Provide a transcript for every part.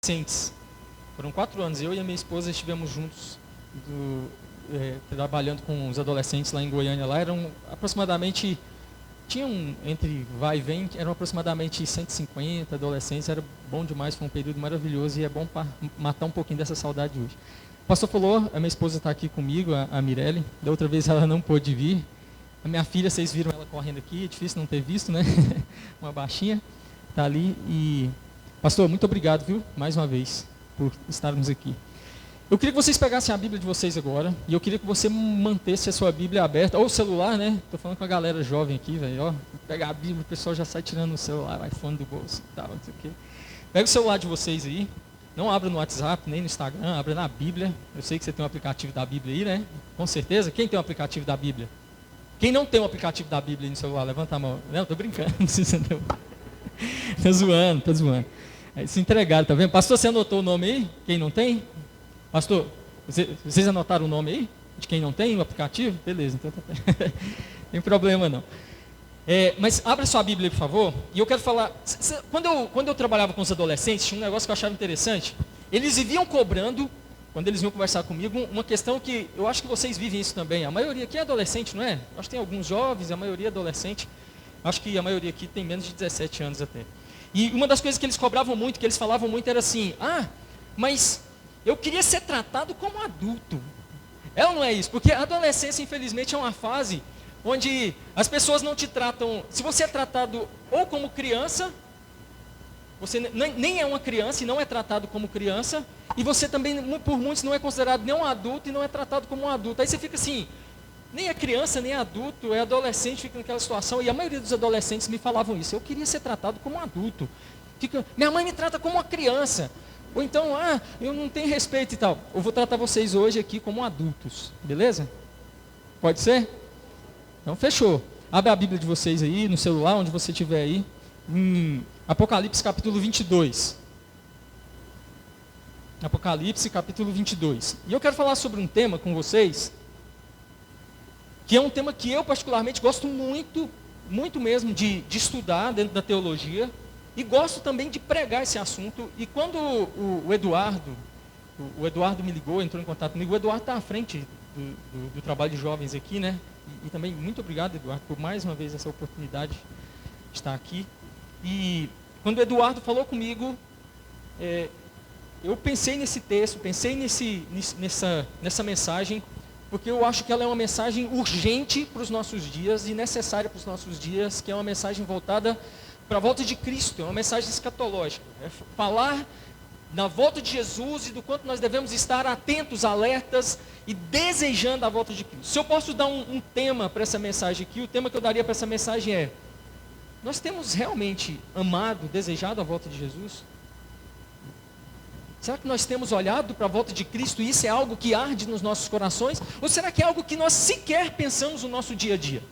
adolescentes. Foram 4 anos, eu e a minha esposa estivemos juntos, trabalhando com os adolescentes lá em Goiânia. Lá eram aproximadamente, tinham entre vai e vem, eram aproximadamente 150 adolescentes. Era bom demais, foi um período maravilhoso e é bom para matar um pouquinho dessa saudade hoje. O pastor falou, a minha esposa está aqui comigo, a Mirelle. Da outra vez ela não pôde vir. A minha filha, vocês viram ela correndo aqui, é difícil não ter visto, né? Uma baixinha, está ali. E pastor, muito obrigado, viu? Mais uma vez, por estarmos aqui. Eu queria que vocês pegassem a Bíblia de vocês agora, e eu queria que você mantesse a sua Bíblia aberta, ou o celular, né? Estou falando com a galera jovem aqui, velho, ó. Pega a Bíblia, o pessoal já sai tirando o celular, iPhone do bolso e tal, não sei o quê. Pega o celular de vocês aí, não abra no WhatsApp, nem no Instagram, abra na Bíblia. Eu sei que você tem um aplicativo da Bíblia aí, né? Com certeza. Quem tem um aplicativo da Bíblia? Quem não tem um aplicativo da Bíblia aí no celular, levanta a mão. Não, estou brincando, não precisa não. Estou zoando. Aí se entregaram, tá vendo? Pastor, você anotou o nome aí? Quem não tem? Pastor, vocês anotaram o nome aí? De quem não tem o aplicativo? Beleza, então tá bem. Tem problema não. Mas abra sua Bíblia, por favor. E eu quero falar. Quando eu trabalhava com os adolescentes, tinha um negócio que eu achava interessante. Eles viviam cobrando, quando eles vinham conversar comigo, uma questão que eu acho que vocês vivem isso também. A maioria aqui é adolescente, não é? Acho que tem alguns jovens, a maioria é adolescente. Acho que a maioria aqui tem menos de 17 anos até. E uma das coisas que eles cobravam muito, que eles falavam muito, era assim: mas eu queria ser tratado como adulto. É ou não é isso? Porque a adolescência, infelizmente, é uma fase onde as pessoas não te tratam. Se você é tratado ou como criança, você nem é uma criança e não é tratado como criança, e você também, por muitos, não é considerado nem um adulto e não é tratado como um adulto. Aí você fica assim, nem é criança, nem é adulto, é adolescente, fica naquela situação. E a maioria dos adolescentes me falavam isso: eu queria ser tratado como um adulto. Minha mãe me trata como uma criança. Ou então, eu não tenho respeito e tal. Eu vou tratar vocês hoje aqui como adultos, beleza? Pode ser? Então, fechou. Abre a Bíblia de vocês aí, no celular, onde você estiver aí. Apocalipse capítulo 22. Apocalipse capítulo 22. E eu quero falar sobre um tema com vocês, que é um tema que eu particularmente gosto muito, muito mesmo de estudar dentro da teologia. E gosto também de pregar esse assunto. E quando o Eduardo me ligou, entrou em contato comigo, o Eduardo está à frente do trabalho de jovens aqui, né? E também muito obrigado, Eduardo, por mais uma vez essa oportunidade de estar aqui. E quando o Eduardo falou comigo, eu pensei nesse texto, pensei nessa mensagem, porque eu acho que ela é uma mensagem urgente para os nossos dias e necessária para os nossos dias, que é uma mensagem voltada para a volta de Cristo, é uma mensagem escatológica. É falar na volta de Jesus e do quanto nós devemos estar atentos, alertas e desejando a volta de Cristo. Se eu posso dar um tema para essa mensagem aqui, o tema que eu daria para essa mensagem é: nós temos realmente amado, desejado a volta de Jesus? Será que nós temos olhado para a volta de Cristo e isso é algo que arde nos nossos corações? Ou será que é algo que nós sequer pensamos no nosso dia a dia?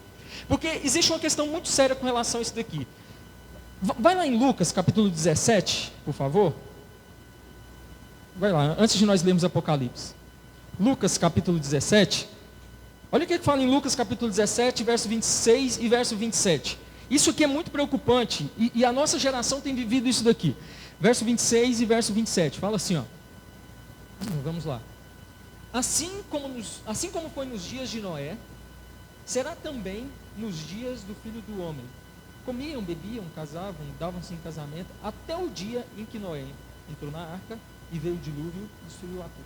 Porque existe uma questão muito séria com relação a isso daqui. Vai lá em Lucas, capítulo 17, por favor. Vai lá, antes de nós lermos Apocalipse. Lucas, capítulo 17. Olha o que fala em Lucas, capítulo 17, verso 26 e verso 27. Isso aqui é muito preocupante, e a nossa geração tem vivido isso daqui. Verso 26 e verso 27. Fala assim, ó. Vamos lá. Assim como foi nos dias de Noé, será também nos dias do Filho do Homem. Comiam, bebiam, casavam, davam-se em casamento, até o dia em que Noé entrou na arca e veio o dilúvio e destruiu a tudo.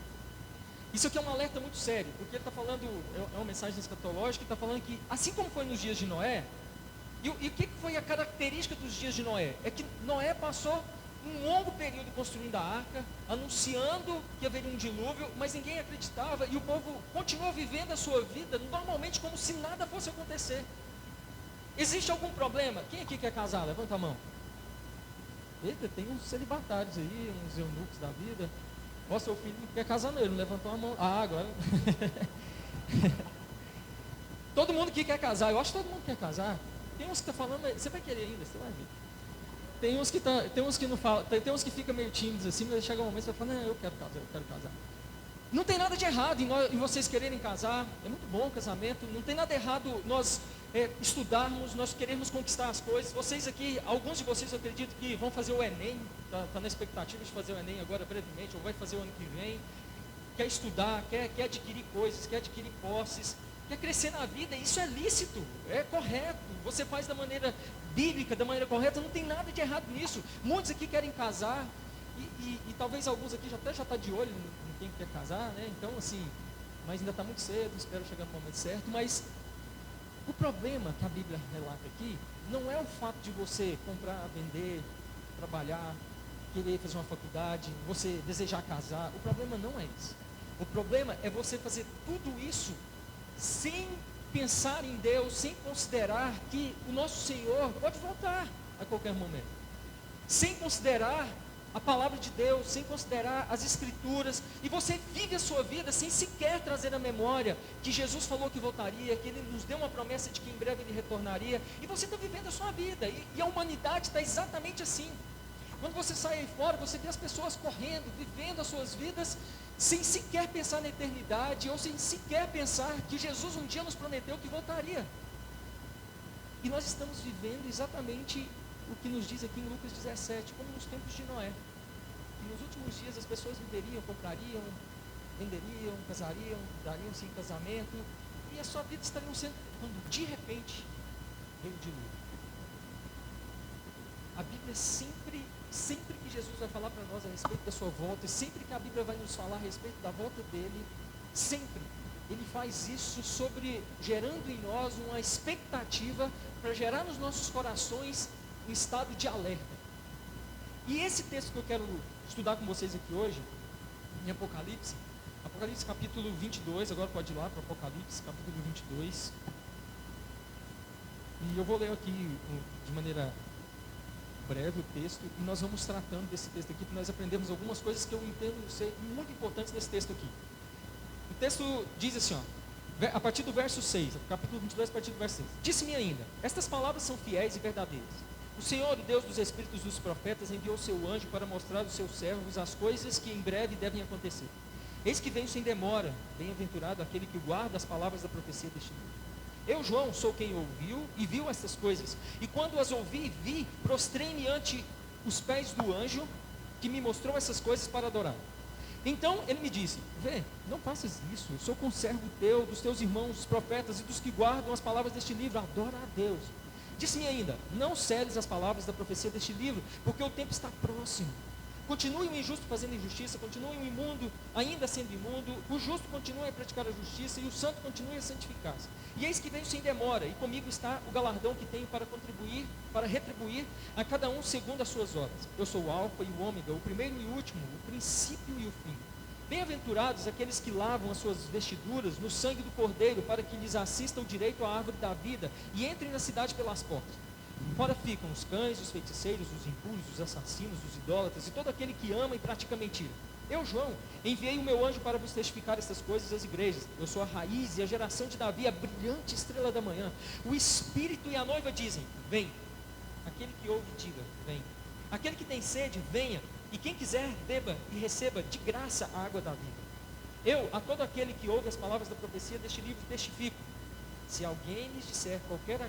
Isso aqui é um alerta muito sério, porque ele está falando, é uma mensagem escatológica, ele está falando que, assim como foi nos dias de Noé, e o que foi a característica dos dias de Noé? É que Noé passou um longo período construindo a arca, anunciando que haveria um dilúvio, mas ninguém acreditava, e o povo continuou vivendo a sua vida normalmente como se nada fosse acontecer. Existe algum problema? Quem aqui quer casar? Levanta a mão. Eita, tem uns celibatários aí, uns eunucos da vida. Ó, seu filho não quer casar, não, ele não levantou a mão. Agora. Todo mundo que quer casar, eu acho que todo mundo quer casar. Tem uns que estão falando, você vai querer ainda, você vai ver. Tem uns que não falam, tem uns que ficam meio tímidos assim, mas chega um momento que você fala, não, eu quero casar. Não tem nada de errado em vocês quererem casar, é muito bom o casamento, não tem nada errado nós estudarmos, nós queremos conquistar as coisas. Vocês aqui, alguns de vocês eu acredito que vão fazer o Enem, está na expectativa de fazer o Enem agora brevemente, ou vai fazer o ano que vem, quer estudar, quer adquirir coisas, quer adquirir posses, quer crescer na vida, isso é lícito, é correto, você faz da maneira bíblica, da maneira correta, não tem nada de errado nisso. Muitos aqui querem casar, e talvez alguns aqui já está de olho em quem quer casar, né? Então assim, mas ainda está muito cedo, espero chegar no momento certo. Mas o problema que a Bíblia relata aqui, não é o fato de você comprar, vender, trabalhar, querer fazer uma faculdade, você desejar casar. O problema não é isso. O problema é você fazer tudo isso sem pensar em Deus, sem considerar que o nosso Senhor pode voltar a qualquer momento, sem considerar a palavra de Deus, sem considerar as Escrituras, e você vive a sua vida sem sequer trazer à memória que Jesus falou que voltaria, que Ele nos deu uma promessa de que em breve Ele retornaria, e você está vivendo a sua vida, e a humanidade está exatamente assim. Quando você sai aí fora, você vê as pessoas correndo, vivendo as suas vidas, sem sequer pensar na eternidade, ou sem sequer pensar que Jesus um dia nos prometeu que voltaria. E nós estamos vivendo exatamente o que nos diz aqui em Lucas 17, como nos tempos de Noé. E nos últimos dias as pessoas viveriam, comprariam, venderiam, casariam, dariam-se em casamento, e a sua vida estaria sendo, quando de repente veio o dilúvio. A Bíblia sempre que Jesus vai falar para nós a respeito da sua volta, e sempre que a Bíblia vai nos falar a respeito da volta dele, sempre ele faz isso gerando em nós uma expectativa, para gerar nos nossos corações um estado de alerta. E esse texto que eu quero estudar com vocês aqui hoje, em Apocalipse capítulo 22, agora pode ir lá para Apocalipse capítulo 22, e eu vou ler aqui de maneira breve o texto, e nós vamos tratando desse texto aqui, para nós aprendermos algumas coisas que eu entendo ser muito importantes nesse texto aqui. O texto diz assim, a partir do verso 6, capítulo 22, a partir do verso 6. Disse-me ainda, estas palavras são fiéis e verdadeiras. O Senhor, o Deus dos Espíritos dos profetas, enviou seu anjo para mostrar aos seus servos as coisas que em breve devem acontecer. Eis que venho sem demora, bem-aventurado aquele que guarda as palavras da profecia deste livro. Eu, João, sou quem ouviu e viu estas coisas, e quando as ouvi e vi, prostrei-me ante os pés do anjo que me mostrou essas coisas para adorar. Então ele me disse, vê, não faças isso, eu sou conservo teu, dos teus irmãos, os profetas e dos que guardam as palavras deste livro, adora a Deus. Disse-me ainda, não seles as palavras da profecia deste livro, porque o tempo está próximo. Continue o injusto fazendo injustiça, continue o imundo ainda sendo imundo, o justo continue a praticar a justiça e o santo continue a santificar-se. E eis que venho sem demora, e comigo está o galardão que tenho para retribuir a cada um segundo as suas obras. Eu sou o alfa e o ômega, o primeiro e o último, o princípio e o fim. Bem-aventurados aqueles que lavam as suas vestiduras no sangue do Cordeiro, para que lhes assista o direito à árvore da vida e entrem na cidade pelas portas. Fora ficam os cães, os feiticeiros, os impuros, os assassinos, os idólatras e todo aquele que ama e pratica mentira. Eu, João, enviei o meu anjo para vos testificar estas coisas às igrejas. Eu sou a raiz e a geração de Davi, a brilhante estrela da manhã. O Espírito e a noiva dizem, vem. Aquele que ouve, diga, vem. Aquele que tem sede, venha. E quem quiser, beba e receba de graça a água da vida. Eu, a todo aquele que ouve as palavras da profecia deste livro, testifico. Se alguém lhes fizer qualquer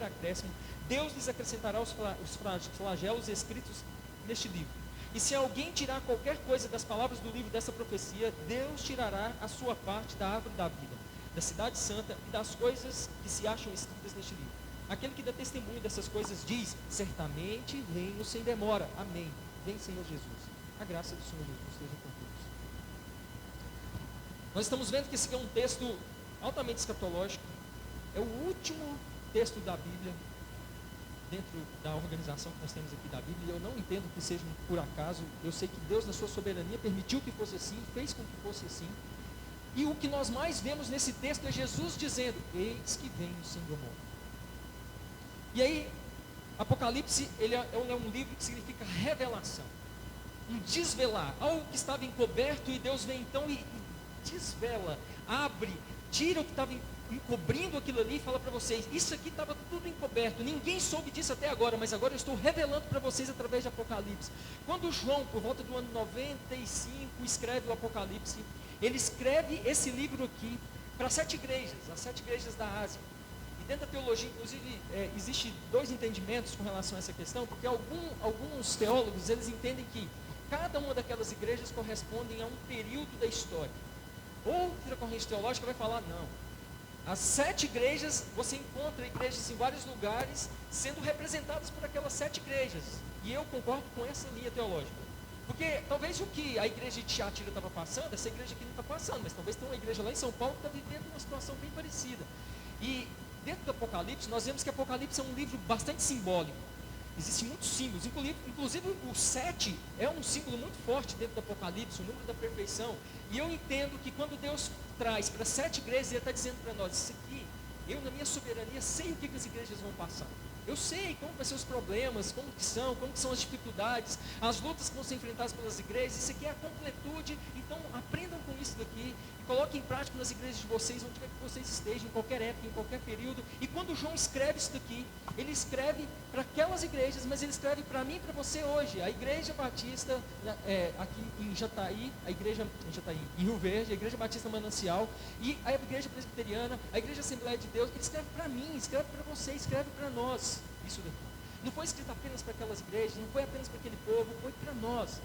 acréscimo, Deus lhes acrescentará os flagelos escritos neste livro. E se alguém tirar qualquer coisa das palavras do livro dessa profecia, Deus tirará a sua parte da árvore da vida, da cidade santa e das coisas que se acham escritas neste livro. Aquele que dá testemunho dessas coisas diz, certamente venho sem demora. Amém. Vem, Senhor Jesus. A graça do Senhor Jesus esteja com todos. Nós estamos vendo que esse aqui é um texto altamente escatológico. É o último texto da Bíblia, dentro da organização que nós temos aqui da Bíblia, e eu não entendo que seja por acaso. Eu sei que Deus, na sua soberania, permitiu que fosse assim, fez com que fosse assim. E o que nós mais vemos nesse texto é Jesus dizendo, eis que venho sem demora. E aí, Apocalipse, ele é um livro que significa revelação, um desvelar, algo que estava encoberto, e Deus vem então e desvela, abre, tira o que estava encobrindo aquilo ali e fala para vocês, isso aqui estava tudo encoberto, ninguém soube disso até agora, mas agora eu estou revelando para vocês através de Apocalipse. Quando João, por volta do ano 95, escreve o Apocalipse, ele escreve esse livro aqui para 7 igrejas, as 7 igrejas da Ásia. E dentro da teologia, inclusive, existe dois entendimentos com relação a essa questão, porque alguns teólogos, eles entendem que cada uma daquelas igrejas correspondem a um período da história. Outra corrente teológica vai falar, não. As 7 igrejas, você encontra igrejas em vários lugares, sendo representadas por aquelas 7 igrejas. E eu concordo com essa linha teológica. Porque talvez o que a igreja de Tiatira estava passando, essa igreja aqui não está passando, mas talvez tenha uma igreja lá em São Paulo que está vivendo uma situação bem parecida. E dentro do Apocalipse, nós vemos que Apocalipse é um livro bastante simbólico. Existem muitos símbolos, inclusive o 7 é um símbolo muito forte dentro do Apocalipse, o número da perfeição. E eu entendo que quando Deus traz para 7 igrejas, Ele está dizendo para nós, isso aqui, eu na minha soberania sei o que as igrejas vão passar. Eu sei como vão ser os problemas, como que são as dificuldades, as lutas que vão ser enfrentadas pelas igrejas. Isso aqui é a completude, então aprendam com isso daqui e coloquem em prática nas igrejas de vocês, onde quer que vocês estejam, em qualquer época, em qualquer período. E quando João escreve isso daqui, ele escreve para aquelas igrejas, mas ele escreve para mim e para você hoje. A Igreja Batista aqui em Jataí, a igreja em Jataí, em Rio Verde, a Igreja Batista Manancial e a Igreja Presbiteriana, a Igreja Assembleia de Deus. Ele escreve para mim, escreve para você, escreve para nós. Isso daqui não foi escrito apenas para aquelas igrejas, não foi apenas para aquele povo, foi para nós.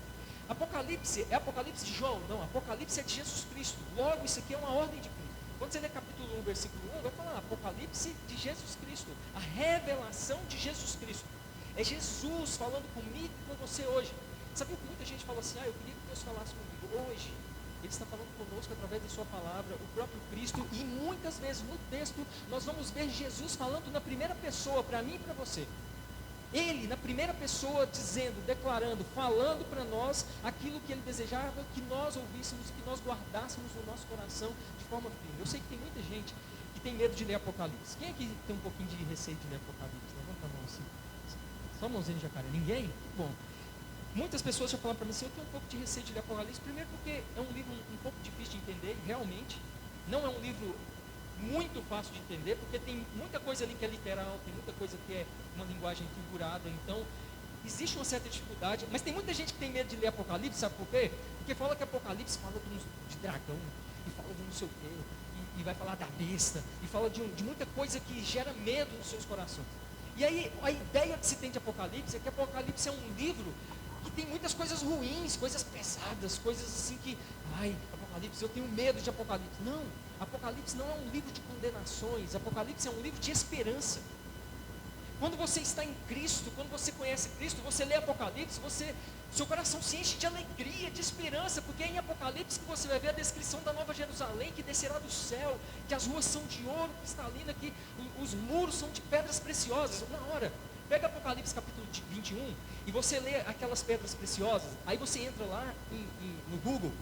Apocalipse é Apocalipse de João? Não, Apocalipse é de Jesus Cristo. Logo, isso aqui é uma ordem de Cristo. Quando você lê capítulo 1, versículo 1, vai falar Apocalipse de Jesus Cristo, a revelação de Jesus Cristo. É Jesus falando comigo e com você hoje. Sabia que muita gente fala assim, eu queria que Deus falasse comigo hoje? Ele está falando conosco através da sua palavra, o próprio Cristo, e muitas vezes no texto nós vamos ver Jesus falando na primeira pessoa, para mim e para você. Ele, na primeira pessoa, dizendo, declarando, falando para nós aquilo que ele desejava que nós ouvíssemos, que nós guardássemos no nosso coração de forma firme. Eu sei que tem muita gente que tem medo de ler Apocalipse. Quem aqui tem um pouquinho de receio de ler Apocalipse? Levanta a mão assim. Só a mãozinha de jacaré. Ninguém? Bom. Muitas pessoas já falaram para mim assim, eu tenho um pouco de receio de ler Apocalipse, primeiro porque é um livro um pouco difícil de entender, realmente. Não é um livro muito fácil de entender, porque tem muita coisa ali que é literal, tem muita coisa que é uma linguagem figurada, então existe uma certa dificuldade, mas tem muita gente que tem medo de ler Apocalipse, sabe por quê? Porque fala que Apocalipse fala de dragão, e fala de não sei o quê, e vai falar da besta, e fala de muita coisa que gera medo nos seus corações. E aí a ideia que se tem de Apocalipse é que Apocalipse é um livro que tem muitas coisas ruins, coisas pesadas, coisas assim que, Apocalipse, eu tenho medo de Apocalipse. Não, Apocalipse não é um livro de condenações, Apocalipse é um livro de esperança. Quando você está em Cristo, quando você conhece Cristo, você lê Apocalipse, seu coração se enche de alegria, de esperança, porque é em Apocalipse que você vai ver a descrição da Nova Jerusalém, que descerá do céu, que as ruas são de ouro cristalina, que os muros são de pedras preciosas. Na hora, pega Apocalipse capítulo 21 e você lê aquelas pedras preciosas, aí você entra lá no Google,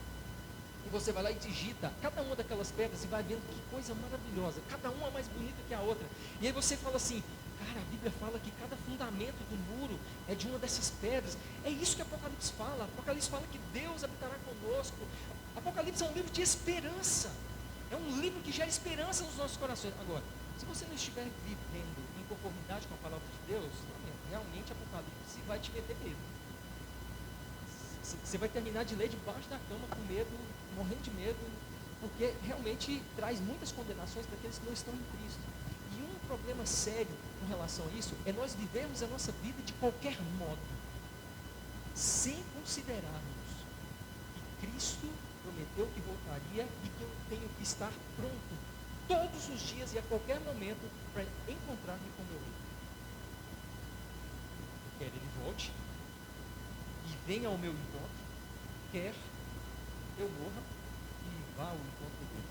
e você vai lá e digita cada uma daquelas pedras e vai vendo que coisa maravilhosa, cada uma mais bonita que a outra. E aí você fala assim, cara, a Bíblia fala que cada fundamento do muro é de uma dessas pedras. É isso que Apocalipse fala. Apocalipse fala que Deus habitará conosco. Apocalipse é um livro de esperança. É um livro que gera esperança nos nossos corações. Agora, se você não estiver vivendo em conformidade com a palavra de Deus, realmente Apocalipse vai te meter medo. Você vai terminar de ler debaixo da cama com medo, morrendo de medo, porque realmente traz muitas condenações para aqueles que não estão em Cristo. E um problema sério com relação a isso é nós vivermos a nossa vida de qualquer modo, sem considerarmos que Cristo prometeu que voltaria e que eu tenho que estar pronto todos os dias e a qualquer momento para encontrar-me com meu Rei. Quer Ele volte e venha ao meu encontro, quer eu morra e vá ao encontro dele.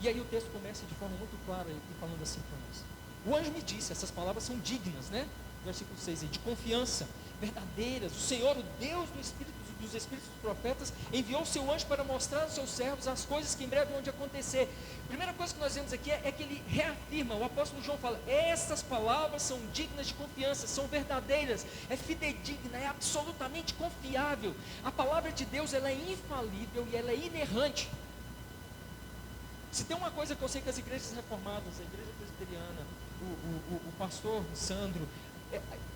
E aí o texto começa de forma muito clara, falando assim para nós. O anjo me disse, essas palavras são dignas, né? Versículo 6 aí, de confiança, verdadeiras. O Senhor, o Deus dos Espíritos dos profetas, enviou o seu anjo para mostrar aos seus servos as coisas que em breve vão de acontecer. A primeira coisa que nós vemos aqui é que ele reafirma, o apóstolo João fala, essas palavras são dignas de confiança, são verdadeiras, é fidedigna, é absolutamente confiável. A palavra de Deus, ela é infalível e ela é inerrante. Se tem uma coisa que eu sei que as igrejas reformadas, a igreja presbiteriana, o pastor Sandro,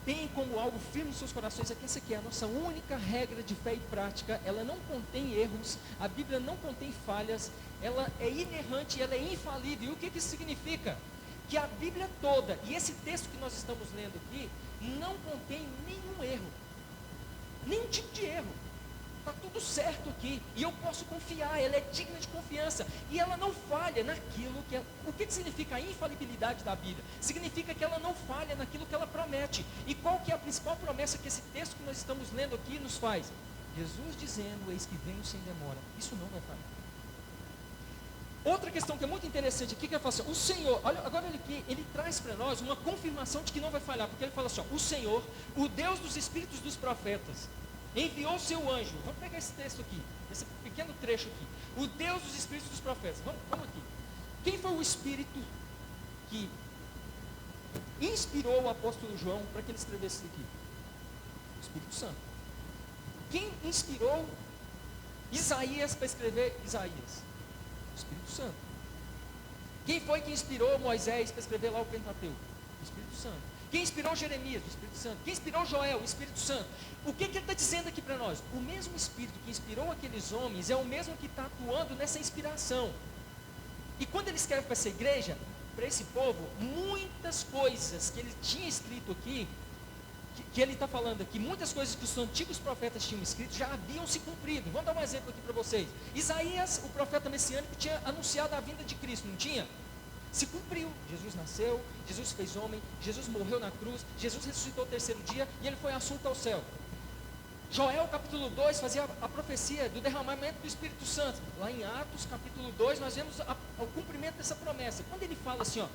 tem como algo firme nos seus corações, é que essa aqui é a nossa única regra de fé e prática. Ela não contém erros, a Bíblia não contém falhas, ela é inerrante, ela é infalível. E o que isso significa? que a Bíblia toda, e esse texto que nós estamos lendo aqui, não contém nenhum erro, nenhum tipo de erro. Está tudo certo aqui, e eu posso confiar, ela é digna de confiança, e ela não falha naquilo que é. O que significa a infalibilidade da Bíblia? Significa que ela não falha naquilo que ela promete. E qual que é a principal promessa que esse texto que nós estamos lendo aqui nos faz? Jesus dizendo, eis que venho sem demora. Isso não vai falhar. Outra questão que é muito interessante aqui, que ele fala assim, o Senhor, olha, agora ele traz para nós uma confirmação de que não vai falhar, porque ele fala assim, ó, o Senhor, o Deus dos espíritos dos profetas, enviou seu anjo. Vamos pegar esse texto aqui, esse pequeno trecho aqui. O Deus dos espíritos dos profetas. Vamos aqui. Quem foi o espírito que inspirou o apóstolo João para que ele escrevesse isso aqui? O Espírito Santo. Quem inspirou Isaías para escrever Isaías? O Espírito Santo. Quem foi que inspirou Moisés para escrever lá o Pentateuco? O Espírito Santo. Quem inspirou Jeremias? O Espírito Santo. Quem inspirou Joel? O Espírito Santo. O que ele está dizendo aqui para nós? O mesmo Espírito que inspirou aqueles homens é o mesmo que está atuando nessa inspiração. E quando ele escreve para essa igreja, para esse povo, muitas coisas que ele tinha escrito aqui, que ele está falando aqui, muitas coisas que os antigos profetas tinham escrito já haviam se cumprido. Vamos dar um exemplo aqui para vocês. Isaías, o profeta messiânico, tinha anunciado a vinda de Cristo, não tinha? Se cumpriu, Jesus nasceu, Jesus fez homem, Jesus morreu na cruz, Jesus ressuscitou o terceiro dia e ele foi assunto ao céu. Joel capítulo 2 fazia a profecia do derramamento do Espírito Santo. Lá em Atos capítulo 2 nós vemos o cumprimento dessa promessa. Quando ele fala assim, ó,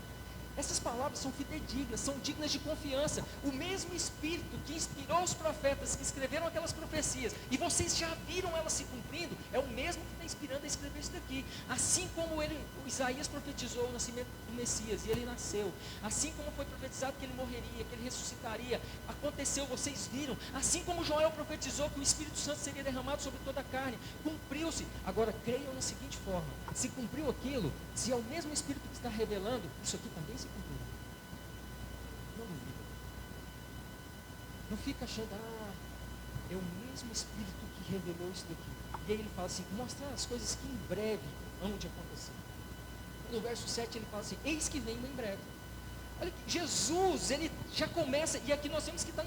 essas palavras são fidedignas, são dignas de confiança. O mesmo Espírito que inspirou os profetas que escreveram aquelas profecias, e vocês já viram elas se cumprindo, é o mesmo que está inspirando a escrever isso daqui. Assim como o Isaías profetizou o nascimento do Messias, e ele nasceu. Assim como foi profetizado que ele morreria, que ele ressuscitaria, aconteceu, vocês viram. Assim como Joel profetizou que o Espírito Santo seria derramado sobre toda a carne, cumpriu-se. Agora creiam na seguinte forma: se cumpriu aquilo, se é o mesmo Espírito que está revelando, isso aqui também se cumpriu. Não duvida. Não fica achando, é o mesmo Espírito que revelou isso daqui. E aí ele fala assim, mostrar as coisas que em breve hão de acontecer. No verso 7 ele fala assim, eis que venho em breve. Olha que Jesus, ele já começa, e aqui nós temos que estar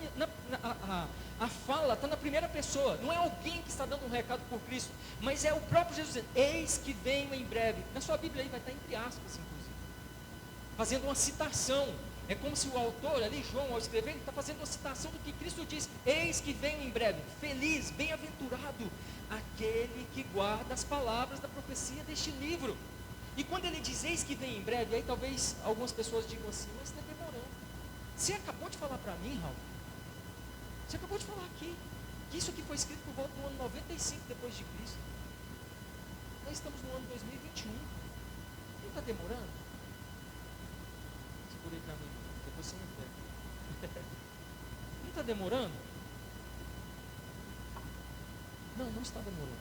a fala está na primeira pessoa, não é alguém que está dando um recado por Cristo, mas é o próprio Jesus dizendo, eis que venho em breve. Na sua Bíblia aí vai estar entre aspas, inclusive, fazendo uma citação. É como se o autor ali, João, ao escrever, ele está fazendo uma citação do que Cristo diz, eis que venho em breve, feliz, bem-aventurado, aquele que guarda as palavras da profecia deste livro. E quando ele diz, eis que vem em breve, aí talvez algumas pessoas digam assim, mas está demorando. Você acabou de falar para mim, Raul, você acabou de falar aqui, que isso aqui foi escrito por volta do ano 95 depois de Cristo. Nós estamos no ano 2021. Não está demorando? Segura aí para mim, depois você me pega. Não está demorando? Não está demorando.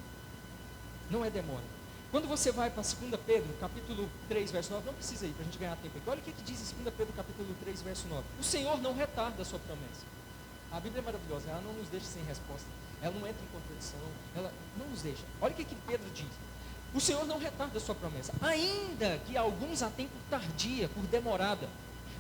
Não é demora. Quando você vai para 2 Pedro, capítulo 3, verso 9, não precisa ir para a gente ganhar tempo aqui. Olha o que diz em 2 Pedro, capítulo 3, verso 9. O Senhor não retarda a sua promessa. A Bíblia é maravilhosa, ela não nos deixa sem resposta. Ela não entra em contradição, ela não nos deixa. Olha o que Pedro diz. O Senhor não retarda a sua promessa, ainda que alguns a tenham por tardia, por demorada,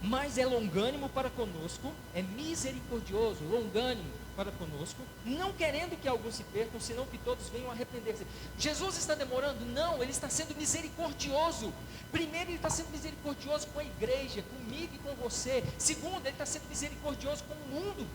mas é longânimo para conosco, é misericordioso, longânimo para conosco, não querendo que alguns se percam, senão que todos venham a arrepender-se. Jesus está demorando? Não, ele está sendo misericordioso. Primeiro, ele está sendo misericordioso com a igreja, comigo e com você. Segundo, ele está sendo misericordioso com o mundo,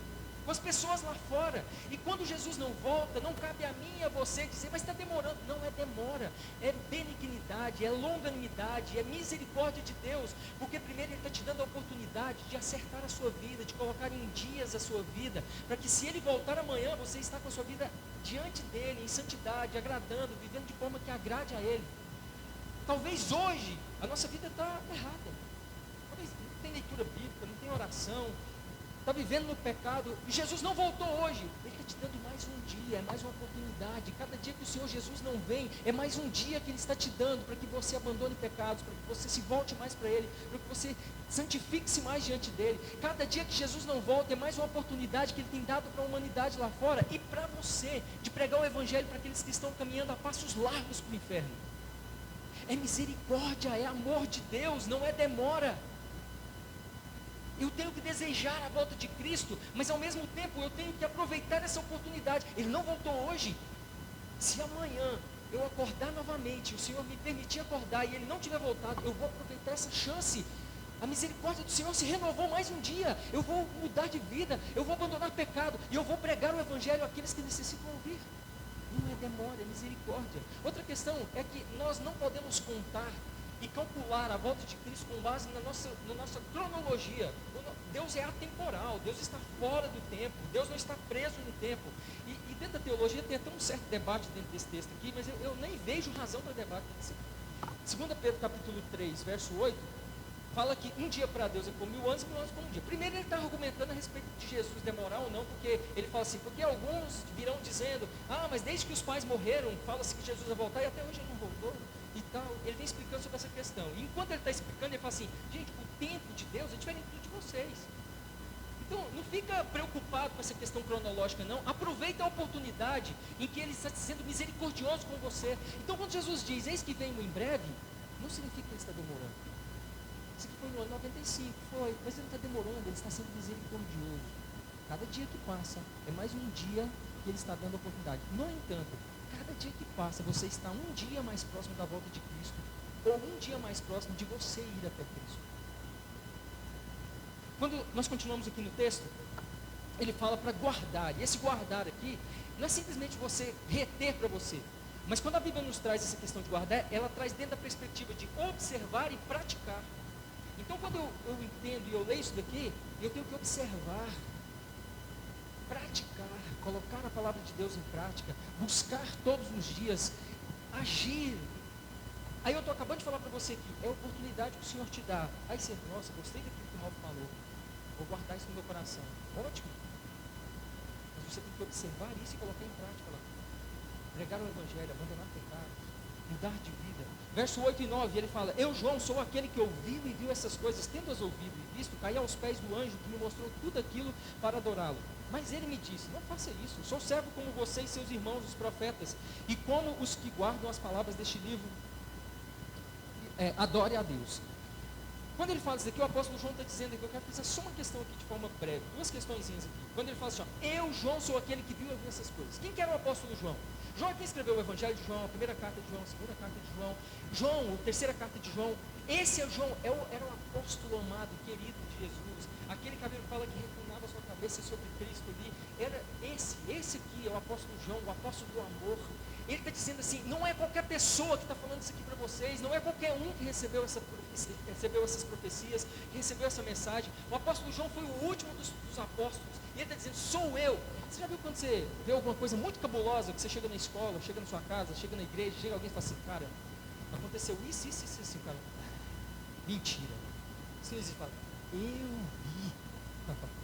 com as pessoas lá fora. E quando Jesus não volta, não cabe a mim e a você dizer, mas está demorando. Não é demora, é benignidade, é longanimidade, é misericórdia de Deus. Porque primeiro ele está te dando a oportunidade de acertar a sua vida, de colocar em dias a sua vida, para que se ele voltar amanhã, você está com a sua vida diante dele, em santidade, agradando, vivendo de forma que agrade a ele. Talvez hoje a nossa vida está errada. Talvez não tem leitura bíblica, não tem oração, está vivendo no pecado, e Jesus não voltou hoje. Ele está te dando mais um dia, é mais uma oportunidade. Cada dia que o Senhor Jesus não vem, é mais um dia que Ele está te dando, para que você abandone pecados, para que você se volte mais para Ele, para que você santifique-se mais diante dEle. Cada dia que Jesus não volta, é mais uma oportunidade que Ele tem dado para a humanidade lá fora, e para você, de pregar o Evangelho para aqueles que estão caminhando a passos largos para o inferno. É misericórdia, é amor de Deus, não é demora. Eu tenho que desejar a volta de Cristo, mas ao mesmo tempo eu tenho que aproveitar essa oportunidade. Ele não voltou hoje. Se amanhã eu acordar novamente, o Senhor me permitir acordar e Ele não tiver voltado, eu vou aproveitar essa chance. A misericórdia do Senhor se renovou mais um dia. Eu vou mudar de vida, eu vou abandonar pecado e eu vou pregar o Evangelho àqueles que necessitam ouvir. Não é demora, é misericórdia. Outra questão é que nós não podemos contar e calcular a volta de Cristo com base na nossa cronologia. Deus é atemporal, Deus está fora do tempo, Deus não está preso no tempo. E dentro da teologia tem até um certo debate dentro desse texto aqui, mas eu nem vejo razão para debate desse aqui. 2 Pedro capítulo 3, verso 8, fala que um dia para Deus é como 1000 anos e 1000 anos como um dia. Primeiro ele está argumentando a respeito de Jesus demorar ou não, porque ele fala assim, porque alguns virão dizendo, mas desde que os pais morreram, fala-se que Jesus vai voltar e até hoje ele não voltou. E tal, ele vem explicando sobre essa questão. E enquanto ele está explicando, ele fala assim, gente, o tempo de Deus é diferente do de vocês. Então, não fica preocupado com essa questão cronológica, não. Aproveita a oportunidade em que ele está sendo misericordioso com você. Então, quando Jesus diz, eis que venho em breve, não significa que ele está demorando. Isso aqui foi no ano 95, foi, mas ele não está demorando, ele está sendo misericordioso. Cada dia que passa, é mais um dia que ele está dando oportunidade. No entanto, cada dia que passa, você está um dia mais próximo da volta de Cristo, ou um dia mais próximo de você ir até Cristo. Quando nós continuamos aqui no texto, ele fala para guardar, e esse guardar aqui, não é simplesmente você reter para você, mas quando a Bíblia nos traz essa questão de guardar, ela traz dentro da perspectiva de observar e praticar. Então quando eu entendo e eu leio isso daqui, eu tenho que observar, praticar, colocar a palavra de Deus em prática, buscar todos os dias, agir. Aí eu estou acabando de falar para você aqui, é a oportunidade que o Senhor te dá. Aí você, nossa, gostei daquilo que o Raul falou, vou guardar isso no meu coração. Ótimo. Mas você tem que observar isso e colocar em prática lá. Pregar o Evangelho, abandonar pecados, mudar de vida. Verso 8 e 9, ele fala, eu, João, sou aquele que ouviu e viu essas coisas, tendo-as ouvido e visto, caí aos pés do anjo que me mostrou tudo aquilo para adorá-lo. Mas ele me disse, não faça isso, sou servo como você e seus irmãos, os profetas, e como os que guardam as palavras deste livro, adore a Deus. Quando ele fala isso aqui, o apóstolo João está dizendo aqui, eu quero fazer só uma questão aqui de forma breve, duas questõezinhas aqui. Quando ele fala assim, eu, João, sou aquele que viu e ouviu essas coisas. Quem que era o apóstolo João? João é quem escreveu o Evangelho de João, a primeira carta de João, a segunda carta de João, João, a terceira carta de João. Esse é João, era o apóstolo amado, querido de Jesus, aquele que a Bíblia fala que reclinava a sua cabeça sobre Cristo ali. Era esse aqui é o apóstolo João, o apóstolo do amor. Ele está dizendo assim, não é qualquer pessoa que está falando isso aqui para vocês, não é qualquer um que recebeu essas profecias, que recebeu essa mensagem. O apóstolo João foi o último dos apóstolos, e ele está dizendo, sou eu. Você já viu quando você vê alguma coisa muito cabulosa, que você chega na escola, chega na sua casa, chega na igreja, chega alguém e fala assim, cara, aconteceu isso, assim, cara, mentira. Você fala, eu vi.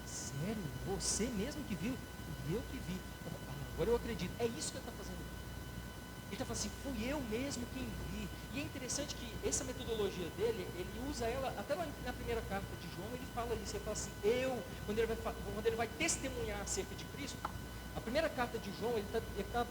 Sério? Você mesmo que viu? Eu que vi. Agora eu acredito. É isso que ele está fazendo. Ele está falando assim, fui eu mesmo quem vi. E é interessante que essa metodologia dele, ele usa ela, até lá na primeira carta de João, ele fala isso, ele fala assim, quando ele vai testemunhar acerca de Cristo, a primeira carta de João, ele está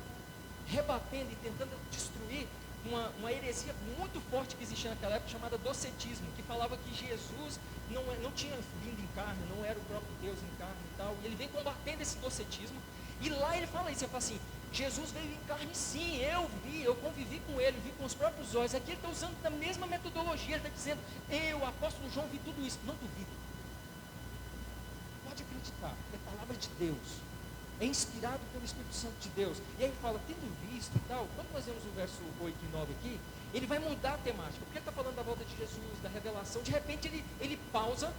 rebatendo e tentando destruir uma heresia muito forte que existia naquela época, chamada docetismo, que falava que Jesus não tinha vindo em carne, não era o próprio Deus em carne e tal, e ele vem combatendo esse docetismo, e lá ele fala isso, ele fala assim, Jesus veio em carne sim, eu vi, eu convivi com ele, vi com os próprios olhos. Aqui ele está usando a mesma metodologia, ele está dizendo, eu, apóstolo João, vi tudo isso. Não duvido. Pode acreditar, é a palavra de Deus, é inspirado pelo Espírito Santo de Deus. E aí ele fala, tendo visto e tal, quando nós vemos o verso 8 e 9 aqui, ele vai mudar a temática, porque ele está falando da volta de Jesus, da revelação, de repente ele pausa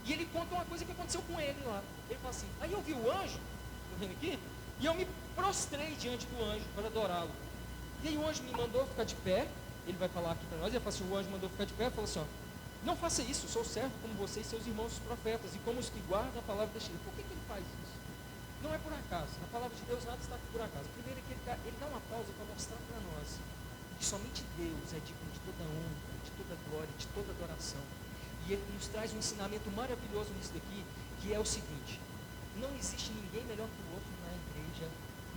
e ele conta uma coisa que aconteceu com ele lá. Ele fala assim, aí eu vi o anjo, estou vendo aqui, e eu me prostrei diante do anjo para adorá-lo. E aí o anjo me mandou ficar de pé. Ele vai falar aqui para nós. Ele fala assim, o anjo mandou ficar de pé. Ele falou assim, não faça isso, sou servo como você e seus irmãos os profetas, e como os que guardam a palavra deste livro. Por que ele faz isso? Não é por acaso. Na palavra de Deus nada está por acaso. Primeiro é que ele dá uma pausa para mostrar para nós que somente Deus é digno de toda honra, de toda glória, de toda adoração. E ele nos traz um ensinamento maravilhoso nisso daqui, que é o seguinte, não existe ninguém melhor que o outro na igreja,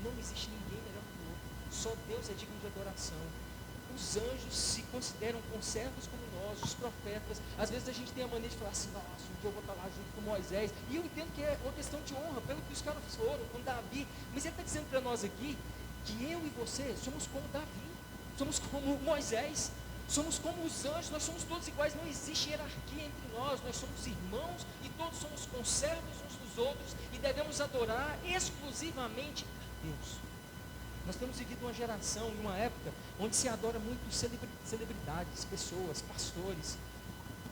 não existe ninguém melhor que o outro, só Deus é digno de adoração. os anjos se consideram conservos como nós, os profetas. Às vezes a gente tem a mania de falar assim, nossa, um dia eu vou estar lá junto com Moisés. E eu entendo que é uma questão de honra, pelo que os caras foram, com Davi. Mas ele está dizendo para nós aqui, que eu e você somos como Davi, somos como Moisés, somos como os anjos, nós somos todos iguais, não existe hierarquia entre nós somos irmãos e todos somos conservos uns dos outros e devemos adorar exclusivamente a Deus. Nós temos vivido uma geração e uma época onde se adora muito celebridades, pessoas, pastores,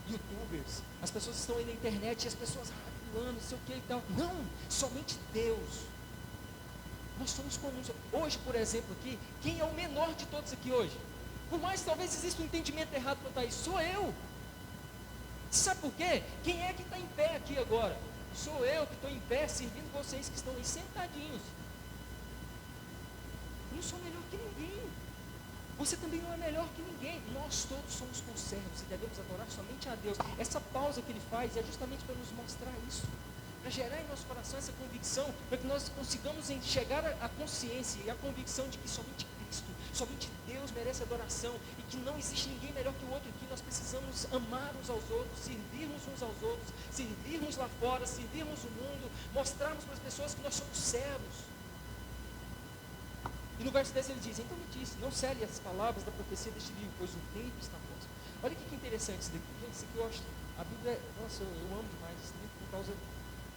youtubers. As pessoas estão aí na internet e as pessoas, fulano, não sei o que e tal. Não, somente Deus. Nós somos comuns. Hoje, por exemplo, aqui, quem é o menor de todos aqui hoje? Por mais que talvez exista um entendimento errado quanto a isso, sou eu. Sabe por quê? Quem é que está em pé aqui agora? Sou eu que estou em pé servindo vocês que estão aí sentadinhos. Eu não sou melhor que ninguém. Você também não é melhor que ninguém. Nós todos somos conservos e devemos adorar somente a Deus. Essa pausa que ele faz é justamente para nos mostrar isso. Para gerar em nosso coração essa convicção, para que nós consigamos chegar à consciência e à convicção de que somente Cristo, somente Deus merece adoração e que não existe ninguém melhor que o outro aqui. Nós precisamos amar uns aos outros, servirmos uns aos outros, servirmos lá fora, servirmos o mundo, mostrarmos para as pessoas que nós somos servos. E no verso 10 ele diz, então me disse, não cele as palavras da profecia deste livro, pois o tempo está próximo. Olha que interessante isso daqui, gente, isso aqui eu acho, a Bíblia, nossa, eu amo demais isso livro por causa,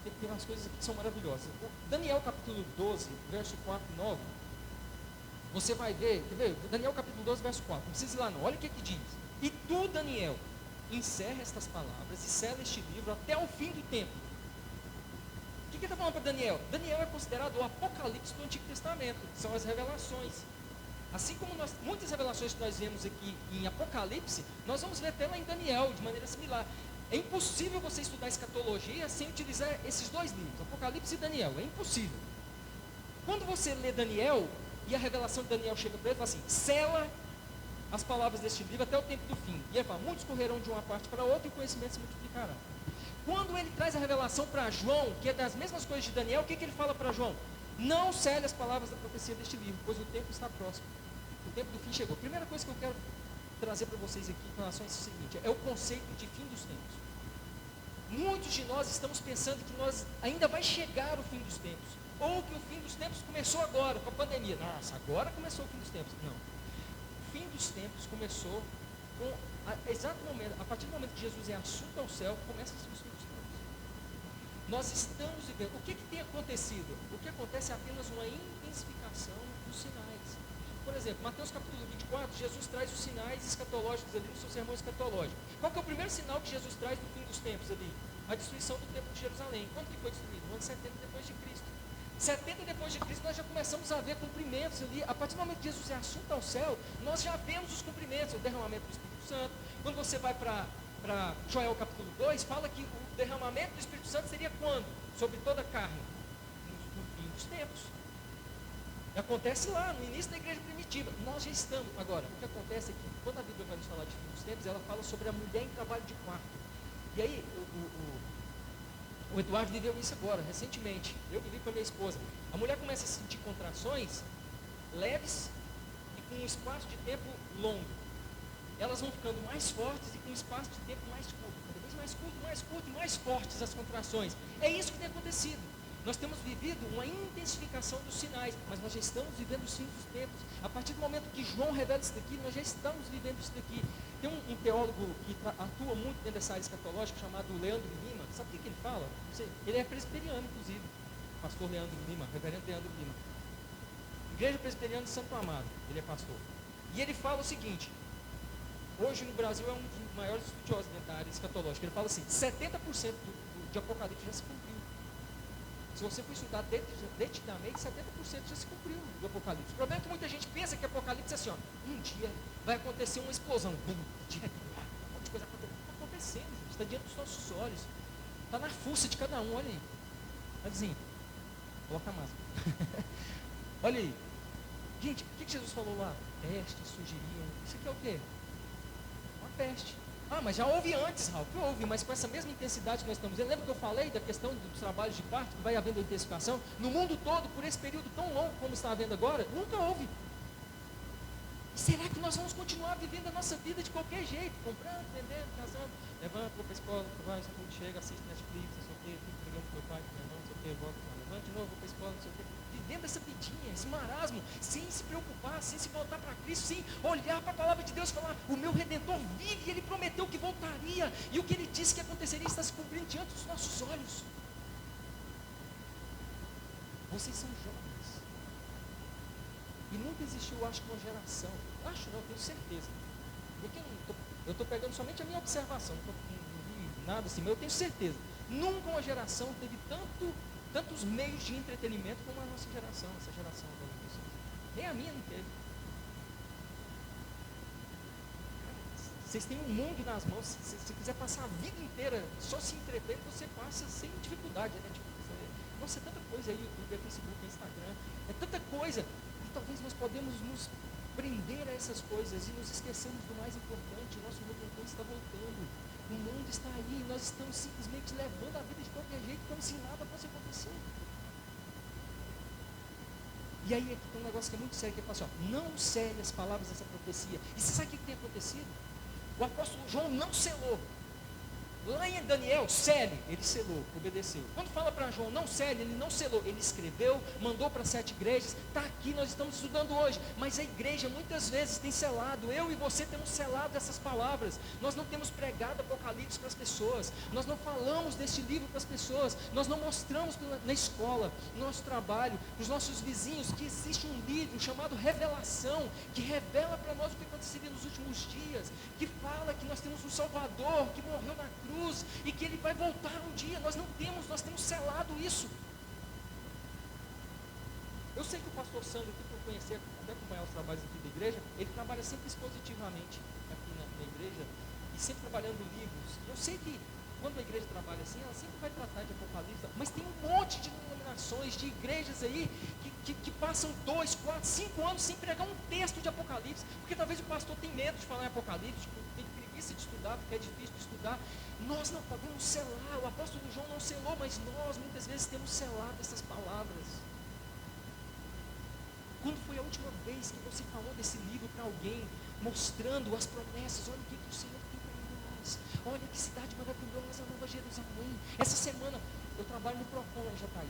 tem umas coisas aqui que são maravilhosas. Daniel capítulo 12, verso 4 e 9, você vai ver, quer ver? Daniel capítulo 12, verso 4, não precisa ir lá não, olha o que diz. E tu, Daniel, encerra estas palavras e sela este livro até o fim do tempo. O que ele está falando para Daniel? Daniel é considerado o Apocalipse do Antigo Testamento, são as revelações. Assim como muitas revelações que nós vemos aqui em Apocalipse, nós vamos ver até lá em Daniel, de maneira similar. É impossível você estudar escatologia sem utilizar esses dois livros, Apocalipse e Daniel, é impossível. Quando você lê Daniel, e a revelação de Daniel chega para ele e fala assim, sela as palavras deste livro até o tempo do fim. E ele fala, muitos correrão de uma parte para outra e o conhecimento se multiplicará. Quando ele traz a revelação para João, que é das mesmas coisas de Daniel, o que ele fala para João? Não cele as palavras da profecia deste livro, pois o tempo está próximo. O tempo do fim chegou. A primeira coisa que eu quero trazer para vocês aqui em relação a isso é o seguinte, é o conceito de fim dos tempos. Muitos de nós estamos pensando que nós ainda vai chegar o fim dos tempos, ou que o fim dos tempos começou agora, com a pandemia. Nossa, agora começou o fim dos tempos. Não. O fim dos tempos começou com exato momento, a partir do momento que Jesus é assunto ao céu, começa os fins dos tempos. Nós estamos vivendo. O que tem acontecido? O que acontece é apenas uma intensificação dos sinais. Por exemplo, Mateus capítulo 24, Jesus traz os sinais escatológicos ali no seu sermão escatológico. Qual que é o primeiro sinal que Jesus traz do fim dos tempos ali? A destruição do templo de Jerusalém. Quando que foi destruído? No ano 70 depois de Cristo. 70 depois de Cristo nós já começamos a ver cumprimentos ali. A partir do momento que Jesus é assunto ao céu, nós já vemos os cumprimentos, o derramamento do Espírito Santo. Quando você vai para Joel capítulo 2, fala que o derramamento do Espírito Santo seria quando? Sobre toda a carne. No fim dos tempos. Acontece lá, no início da igreja primitiva. Nós já estamos. Agora, o que acontece é que, quando a Bíblia vai nos falar de fim dos tempos, ela fala sobre a mulher em trabalho de parto. E aí, o Eduardo viveu isso agora, recentemente. Eu vivi com a minha esposa. A mulher começa a sentir contrações leves e com um espaço de tempo longo. Elas vão ficando mais fortes e com um espaço de tempo mais curto. Cada vez mais curto e mais fortes as contrações. É isso que tem acontecido. Nós temos vivido uma intensificação dos sinais, mas nós já estamos vivendo os fins dos tempos. A partir do momento que João revela isso daqui, nós já estamos vivendo isso daqui. Tem um teólogo que atua muito dentro dessa área escatológica, chamado Leandro Lima. Sabe o que ele fala? Ele é presbiteriano, inclusive. Pastor Leandro Lima, reverendo Leandro Lima. Igreja Presbiteriana de Santo Amaro, ele é pastor. E ele fala o seguinte, hoje no Brasil é um dos maiores estudiosos dentro da área escatológica. Ele fala assim, 70% de Apocalipse já se cumpriu. Se você for estudar detidamente, 70% já se cumpriu do Apocalipse. O problema é que muita gente pensa que Apocalipse é assim, ó, um dia vai acontecer uma explosão. Bum, um monte de coisa está acontecendo, gente, está diante dos nossos olhos. Está na fuça de cada um, olha aí. Assim, coloca a máscara. Olha aí. Gente, o que Jesus falou lá? Peste, surgiriam. Isso aqui é o quê? Uma peste. Ah, mas já houve antes, Ralf. Houve, mas com essa mesma intensidade que nós estamos vendo. Lembra que eu falei da questão dos trabalhos de parto, que vai havendo intensificação? No mundo todo, por esse período tão longo como está havendo agora, nunca houve. Será que nós vamos continuar vivendo a nossa vida de qualquer jeito? Comprando, vendendo, casando, levanta, vou para a escola, vai, chega, assiste Netflix, não sei o quê, fica ligando para o meu pai, para minha irmã, não sei o quê, volta, levanta de novo, vou para a escola, não sei o quê. Vivendo essa vidinha, esse marasmo, sem se preocupar, sem se voltar para Cristo, sem olhar para a palavra de Deus e falar, o meu Redentor vive, Ele prometeu que voltaria, e o que Ele disse que aconteceria está se cumprindo diante dos nossos olhos. Vocês são jovens. E nunca existiu, acho que, uma geração. Acho não, tenho certeza. Porque eu estou pegando somente a minha observação, não vi nada assim, mas eu tenho certeza. Nunca uma geração teve tantos meios de entretenimento como a nossa geração, essa geração da adolescência. Nem a minha não teve. Vocês têm um mundo nas mãos. Se você quiser passar a vida inteira só se entretendo, você passa sem dificuldade, né? Tipo, nossa, é tanta coisa aí, YouTube, Facebook, Instagram, é tanta coisa. Talvez nós podemos nos prender a essas coisas e nos esquecemos do mais importante. O nosso Redentor está voltando, o mundo está aí, nós estamos simplesmente levando a vida de qualquer jeito, como se nada fosse acontecer. E aí aqui tem um negócio que é muito sério, que é assim, ó, não cele as palavras dessa profecia. E você sabe o que tem acontecido? O apóstolo João não selou. Lá em Daniel, cele, ele selou, obedeceu. Quando fala para João, não cele, ele não selou, ele escreveu, mandou para 7 igrejas, está aqui, nós estamos estudando hoje, mas a igreja muitas vezes tem selado, eu e você temos selado essas palavras, nós não temos pregado Apocalipse para as pessoas, nós não falamos deste livro para as pessoas, nós não mostramos na escola, no nosso trabalho, para os nossos vizinhos, que existe um livro chamado Revelação, que revela para nós o que aconteceria nos últimos dias, que fala que nós temos um Salvador, que morreu na cruz, e que Ele vai voltar um dia. Nós temos selado isso. Eu sei que o pastor Sandro, que eu conheci, até acompanhar os trabalhos aqui da igreja, ele trabalha sempre expositivamente aqui na igreja, e sempre trabalhando livros. Eu sei que quando a igreja trabalha assim, ela sempre vai tratar de Apocalipse, mas tem um monte de denominações, de igrejas aí, que passam 2, 4, 5 anos sem pregar um texto de Apocalipse, porque talvez o pastor tenha medo de falar em Apocalipse, tem preguiça de estudar, porque é difícil de estudar. Nós não podemos selar, o apóstolo João não selou, mas nós muitas vezes temos selado essas palavras. Quando foi a última vez que você falou desse livro para alguém, mostrando as promessas? Olha o que o Senhor tem para nós, olha que cidade maravilhosa, Nova Jerusalém. Essa semana eu trabalho no Procon em Jataí,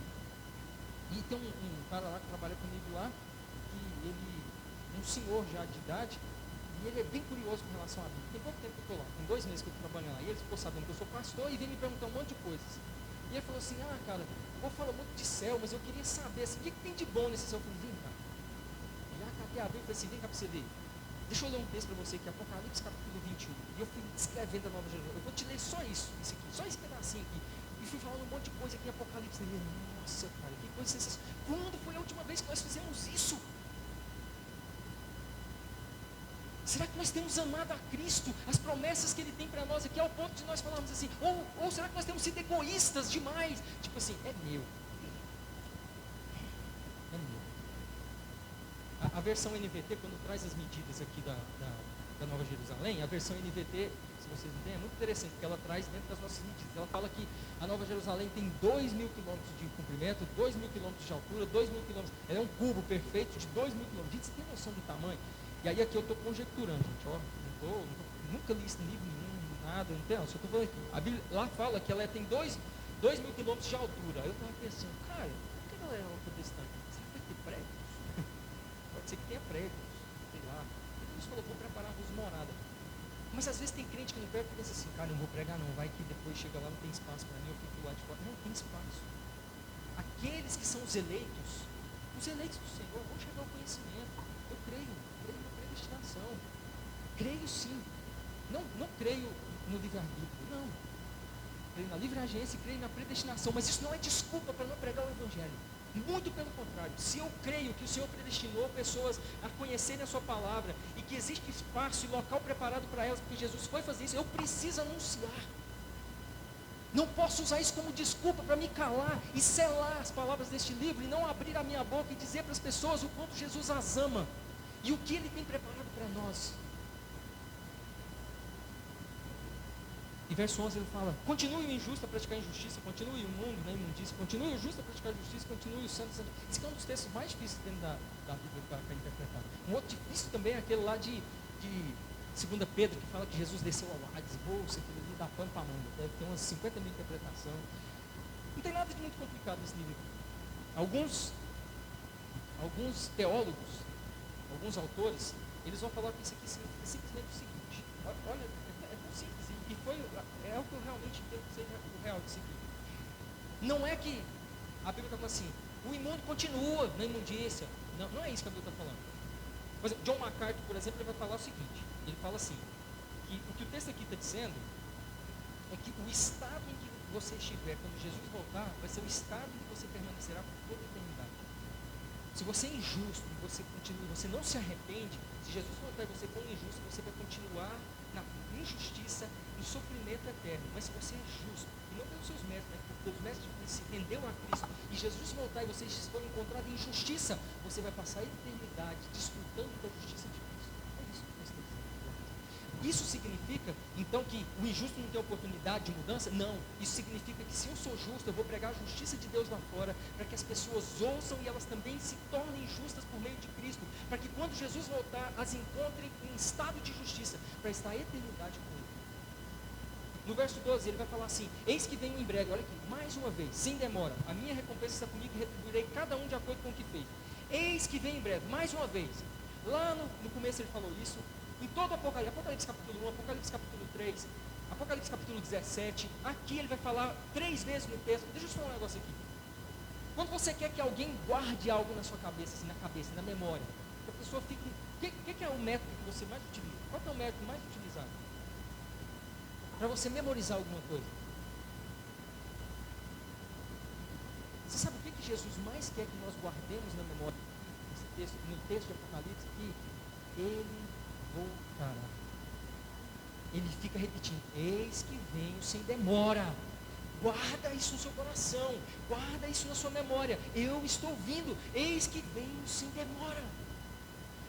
e tem um cara lá que trabalha comigo lá, que ele é um senhor já de idade, e ele é bem curioso com relação à Bíblia. Tem pouco tempo que eu estou lá, tem 2 meses que eu estou trabalhando lá, e ele ficou sabendo que eu sou pastor e veio me perguntar um monte de coisas. E ele falou assim, cara, o povo fala muito de céu, mas eu queria saber assim, o que tem de bom nesse céu? Eu falei, vem cá. Já catei a Bíblia e falei assim, vem cá para você ver. Deixa eu ler um texto para você, que é Apocalipse capítulo 21. E eu fui descrevendo a Nova Jerusalém. Eu vou te ler só isso aqui, só esse pedacinho aqui. E fui falando um monte de coisa aqui em Apocalipse. E ele, nossa, cara, que coisa sensacional. Quando foi a última vez que nós fizemos isso? Será que nós temos amado a Cristo, as promessas que Ele tem para nós aqui, ao ponto de nós falarmos assim, ou será que nós temos sido egoístas demais? Tipo assim, é meu. É meu. A versão NVT, quando traz as medidas aqui da Nova Jerusalém, a versão NVT, se vocês não têm, é muito interessante, porque ela traz dentro das nossas medidas. Ela fala que a Nova Jerusalém tem 2.000 quilômetros de comprimento, 2.000 quilômetros de altura, 2.000 quilômetros. Ela é um cubo perfeito de 2.000 quilômetros. Gente, você tem noção do tamanho? E aí aqui eu estou conjecturando, gente, ó, nunca li isso em livro nenhum, nada, não tem, só estou falando aqui. A Bíblia lá fala que ela tem 2.000 quilômetros de altura. Aí eu estava pensando, cara, por que ela é alta desse tamanho? Será que vai ter prédios? Pode ser que tenha prédios, sei lá. Deus falou, vou preparar-vos morada. Mas às vezes tem crente que não prega e pensa assim, cara, não vou pregar não, vai que depois chega lá, não tem espaço para mim, eu fico lá de fora. Não tem espaço. Aqueles que são os eleitos do Senhor vão chegar ao conhecimento. Eu creio na predestinação. Creio sim. Não creio no livre-arbítrio, não. Creio na livre agência e creio na predestinação, mas isso não é desculpa para não pregar o Evangelho. Muito pelo contrário, se eu creio que o Senhor predestinou pessoas a conhecerem a sua palavra e que existe espaço e local preparado para elas, porque Jesus foi fazer isso, eu preciso anunciar. Não posso usar isso como desculpa para me calar e selar as palavras deste livro e não abrir a minha boca e dizer para as pessoas o quanto Jesus as ama e o que Ele tem preparado para nós. E verso 11 ele fala, continue o injusto a praticar injustiça, continue o mundo na imundícia, continue o justo a praticar justiça, continue o santo. Esse é um dos textos mais difíceis dentro da Bíblia para interpretar. Um outro difícil também é aquele lá de 2 Pedro, que fala que Jesus desceu ao Hades. Bolsa, aquilo ali dá pano para a manga. Deve ter umas 50 mil interpretações. Não tem nada de muito complicado nesse livro. Alguns teólogos, alguns autores, eles vão falar que isso aqui significa simplesmente o seguinte. Olha, é tão simples. E é o que eu realmente entendo que seja o real disso aqui. Não é que a Bíblia está falando assim, o imundo continua na imundícia. Não é isso que a Bíblia está falando. Por exemplo, John MacArthur, por exemplo, ele vai falar o seguinte. Ele fala assim, que o que o texto aqui está dizendo é que o estado em que você estiver quando Jesus voltar, vai ser o estado em que você permanecerá por toda a eternidade. Se você é injusto e você continua, você não se arrepende, se Jesus voltar e você for injusto, você vai continuar na injustiça, no sofrimento eterno. Mas se você é justo, e não pelos seus méritos, mas pelos méritos de Cristo, se rendeu a Cristo, e Jesus voltar e vocês forem encontrados em justiça, você vai passar a eternidade desfrutando da justiça de Cristo. É isso que nós estamos dizendo. Isso significa, então, que o injusto não tem oportunidade de mudança? Não. Isso significa que se eu sou justo, eu vou pregar a justiça de Deus lá fora, para que as pessoas ouçam e elas também se tornem justas por meio de Cristo, para que quando Jesus voltar, as encontrem em estado de justiça, para estar a eternidade com Ele. No verso 12, ele vai falar assim, eis que venho em breve, olha aqui, mais uma vez, sem demora, a minha recompensa está comigo e retribuirei cada um de acordo com o que fez. Eis que vem em breve, mais uma vez. Lá no começo ele falou isso, em todo o Apocalipse capítulo 1, Apocalipse capítulo 3, Apocalipse capítulo 17, aqui ele vai falar 3 vezes no texto. Deixa eu te falar um negócio aqui. Quando você quer que alguém guarde algo na sua cabeça, assim, na memória, que a pessoa fique, o que é o método que você mais utiliza? Qual é o método mais utilizado? Para você memorizar alguma coisa. Você sabe o que Jesus mais quer que nós guardemos na memória? No texto de Apocalipse aqui, Ele voltará. Ele fica repetindo, eis que venho sem demora. Guarda isso no seu coração, guarda isso na sua memória. Eu estou vindo, eis que venho sem demora.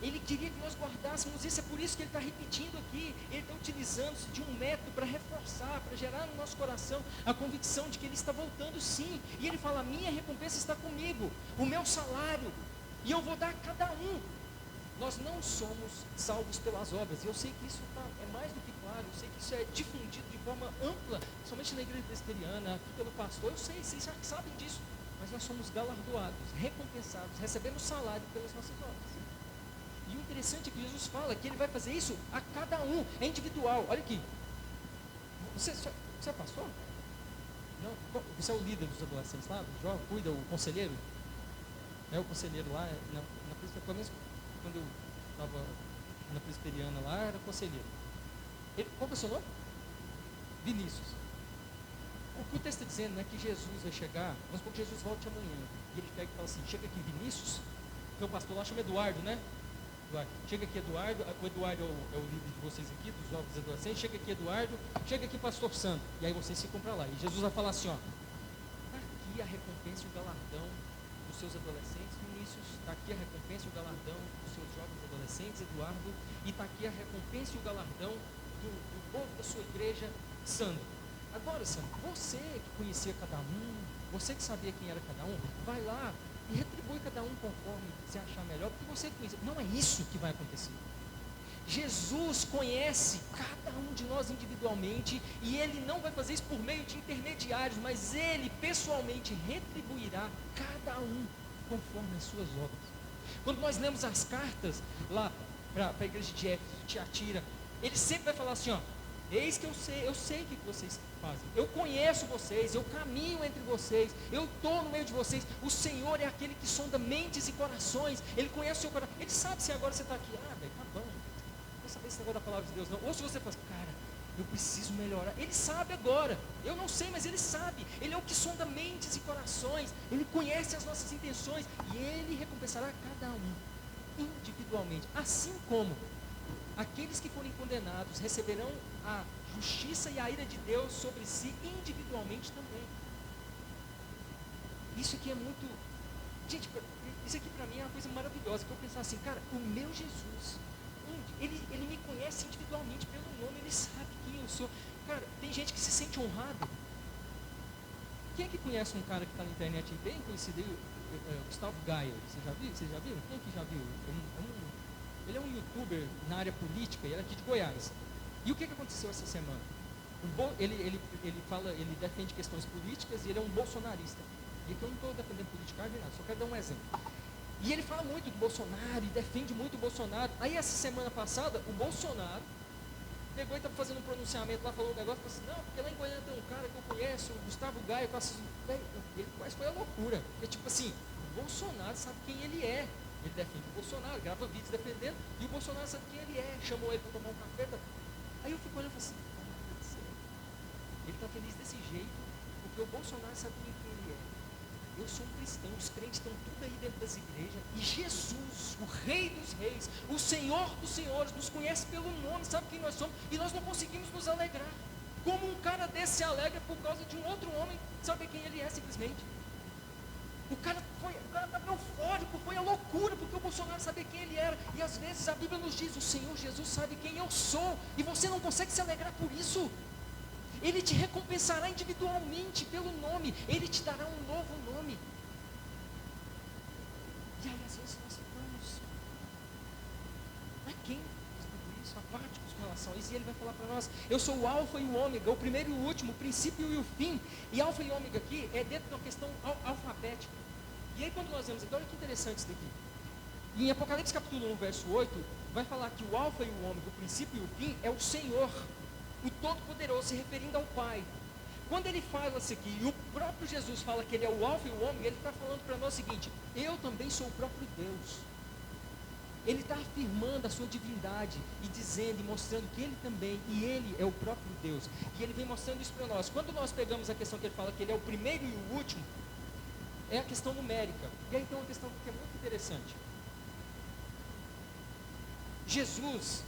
Ele queria que nós guardássemos isso, é por isso que ele está repetindo aqui. Ele está utilizando-se de um método para reforçar, para gerar no nosso coração a convicção de que ele está voltando sim. E ele fala, a minha recompensa está comigo, o meu salário, e eu vou dar a cada um. Nós não somos salvos pelas obras, e eu sei que isso é mais do que claro, eu sei que isso é difundido de forma ampla, somente na igreja presbiteriana, aqui pelo pastor, eu sei, vocês já sabem disso, mas nós somos galardoados, recompensados, recebemos salário pelas nossas obras. E o interessante é que Jesus fala que ele vai fazer isso a cada um, é individual. Olha aqui, você é pastor? Não? Você é o líder dos adolescentes lá, do jovem, cuida, o conselheiro? É o conselheiro lá, pelo menos quando eu estava na presbiteriana lá, era conselheiro. Qual que é o seu nome? Vinícius. O que o texto está dizendo é que Jesus vai chegar, vamos supor que Jesus volte amanhã, e ele pega e fala assim, chega aqui Vinícius, que o pastor lá chama Eduardo, né? Eduardo. Chega aqui Eduardo, o Eduardo é o líder de vocês aqui, dos jovens adolescentes, chega aqui Eduardo, chega aqui pastor Santo, e aí vocês ficam para lá, e Jesus vai falar assim, ó, está aqui a recompensa e o galardão dos seus adolescentes, Vinícius, está aqui a recompensa e o galardão dos seus jovens adolescentes, Eduardo, e está aqui a recompensa e o galardão do povo da sua igreja, Sandro. Agora, Sandro, você que conhecia cada um, você que sabia quem era cada um, vai lá e retribui cada um conforme você achar melhor, porque você conhece. Não é isso que vai acontecer. Jesus conhece cada um de nós individualmente, e Ele não vai fazer isso por meio de intermediários, mas Ele pessoalmente retribuirá cada um conforme as suas obras. Quando nós lemos as cartas lá para a igreja de Éfeso, de Tiatira, ele sempre vai falar assim, ó, eis que eu sei o que vocês fazem, eu conheço vocês, eu caminho entre vocês, eu estou no meio de vocês, o Senhor é aquele que sonda mentes e corações, Ele conhece o seu coração, Ele sabe se agora você está aqui, velho, tá bom, não vou saber esse negócio da palavra de Deus não, ou se você fala, cara, eu preciso melhorar, Ele sabe agora, eu não sei, mas Ele sabe, Ele é o que sonda mentes e corações, Ele conhece as nossas intenções, e Ele recompensará cada um, individualmente, assim como aqueles que forem condenados receberão a justiça e a ira de Deus sobre si individualmente também. Isso aqui é muito... Gente, isso aqui para mim é uma coisa maravilhosa, que eu pensar assim, cara, o meu Jesus, ele me conhece individualmente pelo nome, Ele sabe quem eu sou. Cara, tem gente que se sente honrado. Quem é que conhece um cara que está na internet bem conhecido aí, Gustavo Gaia? Você já viu? Quem é que já viu? youtuber na área política, ele é aqui de Goiás. E o que aconteceu essa semana? Ele defende questões políticas e ele é um bolsonarista. E aqui eu não estou defendendo politicagem, nada, só quero dar um exemplo. E ele fala muito do Bolsonaro e defende muito o Bolsonaro. Aí essa semana passada, o Bolsonaro pegou e estava fazendo um pronunciamento lá, falou um negócio, falou assim, não, porque lá em Goiânia tem um cara que eu conheço, o Gustavo Gaia, mas foi a loucura. Porque tipo assim, o Bolsonaro sabe quem ele é. Ele defende o Bolsonaro, grava vídeos defendendo, e o Bolsonaro sabe quem ele é, chamou ele para tomar um café. Aí eu fico olhando e falo assim, ele está feliz desse jeito, porque o Bolsonaro sabe quem ele é. Eu sou um cristão, os crentes estão tudo aí dentro das igrejas, e Jesus, o Rei dos Reis, o Senhor dos Senhores, nos conhece pelo nome, sabe quem nós somos, e nós não conseguimos nos alegrar. Como um cara desse se alegra por causa de um outro homem, saber quem ele é simplesmente. O cara estava eufórico, foi a loucura, porque o Bolsonaro sabia quem ele era, e às vezes a Bíblia nos diz, o Senhor Jesus sabe quem eu sou, e você não consegue se alegrar por isso. Ele te recompensará individualmente pelo nome, ele te dará um novo nome. E aí às vezes nós ficamos, mas quem faz tudo isso? Apáticos com relação a isso, e ele vai falar para nós, eu sou o alfa e o ômega, o primeiro e o último, o princípio e o fim. E alfa e ômega aqui é dentro de uma questão alfabética. E aí quando nós vemos, então olha que interessante isso daqui. Em Apocalipse capítulo 1, verso 8, vai falar que o alfa e o ômega, o princípio e o fim, é o Senhor, o Todo-Poderoso, se referindo ao Pai. Quando ele fala isso aqui, e o próprio Jesus fala que ele é o alfa e o ômega, ele está falando para nós o seguinte, eu também sou o próprio Deus. Ele está afirmando a sua divindade, e dizendo, e mostrando que ele também, e ele é o próprio Deus. E ele vem mostrando isso para nós. Quando nós pegamos a questão que ele fala que ele é o primeiro e o último, é a questão numérica. E aí tem uma questão que é muito interessante. Jesus,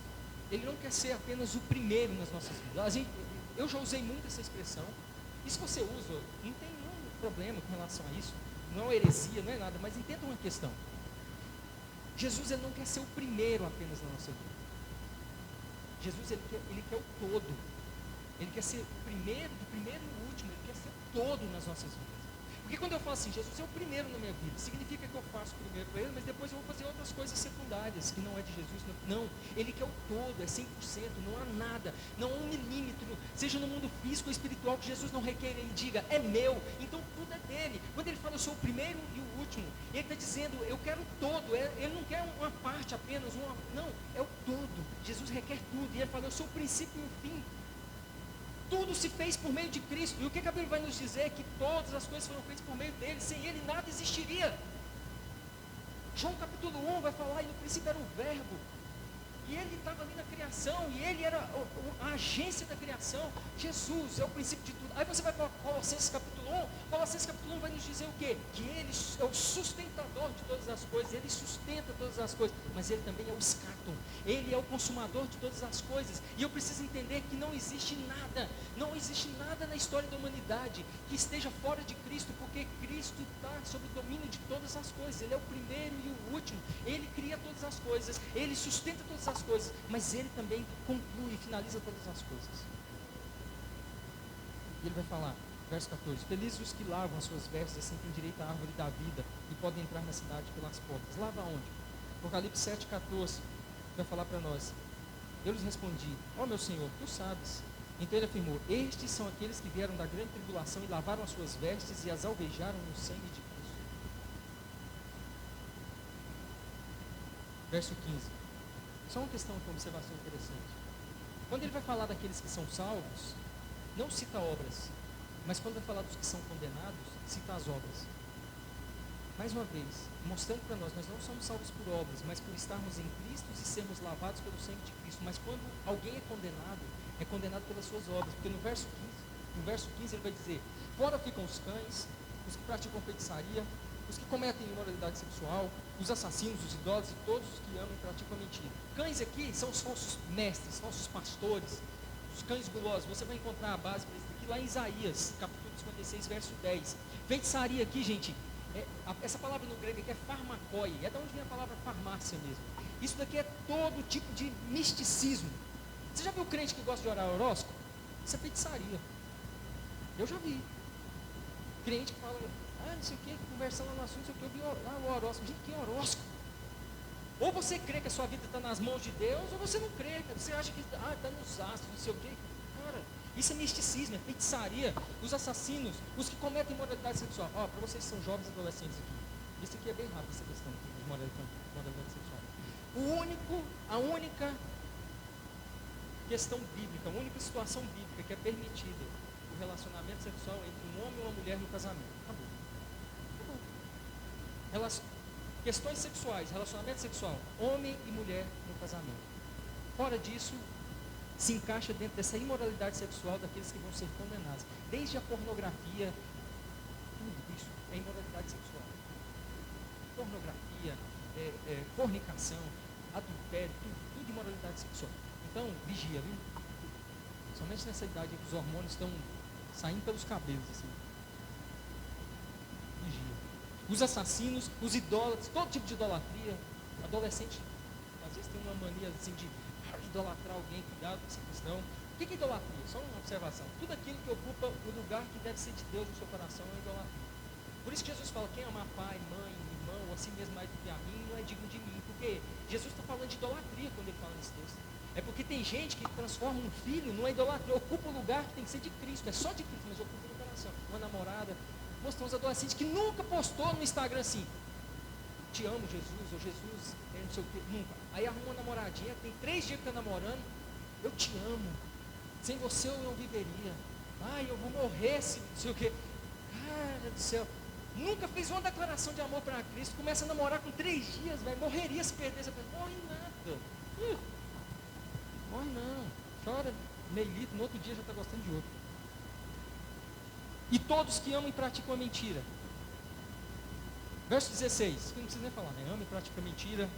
ele não quer ser apenas o primeiro nas nossas vidas. Eu já usei muito essa expressão, e se você usa, não tem nenhum problema com relação a isso, não é uma heresia, não é nada, mas entenda uma questão. Jesus, ele não quer ser o primeiro apenas na nossa vida. Jesus, ele quer o todo. Ele quer ser o primeiro, do primeiro e o último, ele quer ser todo nas nossas vidas. Porque quando eu falo assim, Jesus é o primeiro na minha vida, significa que eu faço primeiro para ele, mas depois eu vou fazer outras coisas secundárias, que não é de Jesus. Não, ele quer o todo, é 100%, não há nada, não há um milímetro, seja no mundo físico ou espiritual, que Jesus não requer, ele diga, é meu, então tudo é dele. Quando ele fala, eu sou o primeiro e o último, ele está dizendo, eu quero o todo, ele não quer uma parte apenas, não, é o todo. Jesus requer tudo, e ele fala, eu sou o princípio e o fim. Tudo se fez por meio de Cristo. E o que a Bíblia vai nos dizer? Que todas as coisas foram feitas por meio dele. Sem ele nada existiria. João capítulo 1 vai falar, e no princípio era o verbo. E ele estava ali na criação, e ele era a agência da criação. Jesus é o princípio de tudo. Aí você vai para Colossenses capítulo 1, Colossenses capítulo 1 vai nos dizer o quê? Que ele é o sustentador de todas as coisas, ele sustenta todas as coisas, mas ele também é o escatom, ele é o consumador de todas as coisas. E eu preciso entender que não existe nada na história da humanidade que esteja fora de Cristo, porque Cristo está sob o domínio de todas as coisas, ele é o primeiro e o último, ele cria todas as coisas, ele sustenta todas as coisas, mas ele também conclui e finaliza todas as coisas. E ele vai falar, verso 14, felizes os que lavam as suas vestes, assim têm direito à árvore da vida e podem entrar na cidade pelas portas. Lava onde? Apocalipse 7,14 vai falar para nós. Eu lhes respondi, meu Senhor, tu sabes. Então ele afirmou, estes são aqueles que vieram da grande tribulação e lavaram as suas vestes e as alvejaram no sangue de Cristo. Verso 15. Só uma questão de observação interessante. Quando ele vai falar daqueles que são salvos, não cita obras, mas quando vai falar dos que são condenados, cita as obras. Mais uma vez, mostrando para nós não somos salvos por obras, mas por estarmos em Cristo e sermos lavados pelo sangue de Cristo. Mas quando alguém é condenado pelas suas obras, porque no verso 15 ele vai dizer, fora ficam os cães, os que praticam feitiçaria, os que cometem imoralidade sexual, os assassinos, os idólatras e todos os que amam e praticam mentira. Cães aqui são os falsos mestres, falsos pastores, os cães gulosos. Você vai encontrar a base para isso aqui lá em Isaías, capítulo 56, verso 10. Feitiçaria aqui, gente, essa palavra no grego aqui é farmakoi, é de onde vem a palavra farmácia mesmo. Isso daqui é todo tipo de misticismo. Você já viu crente que gosta de orar horóscopo? Isso é feitiçaria. Eu já vi. Crente que fala, não sei o que, conversando lá no assunto, não sei o que, eu vi lá o horóscopo. Gente, que horóscopo? Ou você crê que a sua vida está nas mãos de Deus, ou você não crê. Você acha que está nos astros, não sei o quê. Cara, isso é misticismo, é feitiçaria. Os assassinos, os que cometem imoralidade sexual. Ó, para vocês que são jovens e adolescentes aqui, isso aqui é bem rápido, essa questão de moralidade sexual. A única questão bíblica, a única situação bíblica que é permitida o relacionamento sexual entre um homem e uma mulher no casamento. Acabou. Questões sexuais, relacionamento sexual, homem e mulher no casamento. Fora disso, se encaixa dentro dessa imoralidade sexual daqueles que vão ser condenados. Desde a pornografia, tudo isso é imoralidade sexual. Pornografia, fornicação, adultério, tudo imoralidade sexual. Então, vigia, viu? Somente nessa idade que os hormônios estão saindo pelos cabelos, assim. Vigia. Os assassinos, os idólatras, todo tipo de idolatria. Adolescente, às vezes tem uma mania assim de idolatrar alguém, cuidado com essa questão. O que é idolatria? Só uma observação. Tudo aquilo que ocupa o lugar que deve ser de Deus no seu coração é idolatria. Por isso que Jesus fala, quem amar pai, mãe, irmão, ou assim mesmo mais do que a mim, não é digno de mim. Porque Jesus está falando de idolatria quando ele fala nesse texto. É porque tem gente que transforma um filho numa idolatria, ocupa o lugar que tem que ser de Cristo, é só de Cristo, mas ocupa no coração. Uma namorada, mostrou uns adolescentes que nunca postou no Instagram assim, te amo Jesus, ou Jesus, não sei o que, nunca. Aí arruma uma namoradinha, tem 3 dias que está namorando, eu te amo, sem você eu não viveria, ai eu vou morrer se não sei o que, cara do céu, nunca fez uma declaração de amor para Cristo, começa a namorar com 3 dias, vai, morreria se perdesse, morre nada, morre não, chora meio litro, no outro dia já está gostando de outro. E todos que amam e praticam a mentira. Verso 16, que não precisa nem falar, né? Ama e pratica a mentira.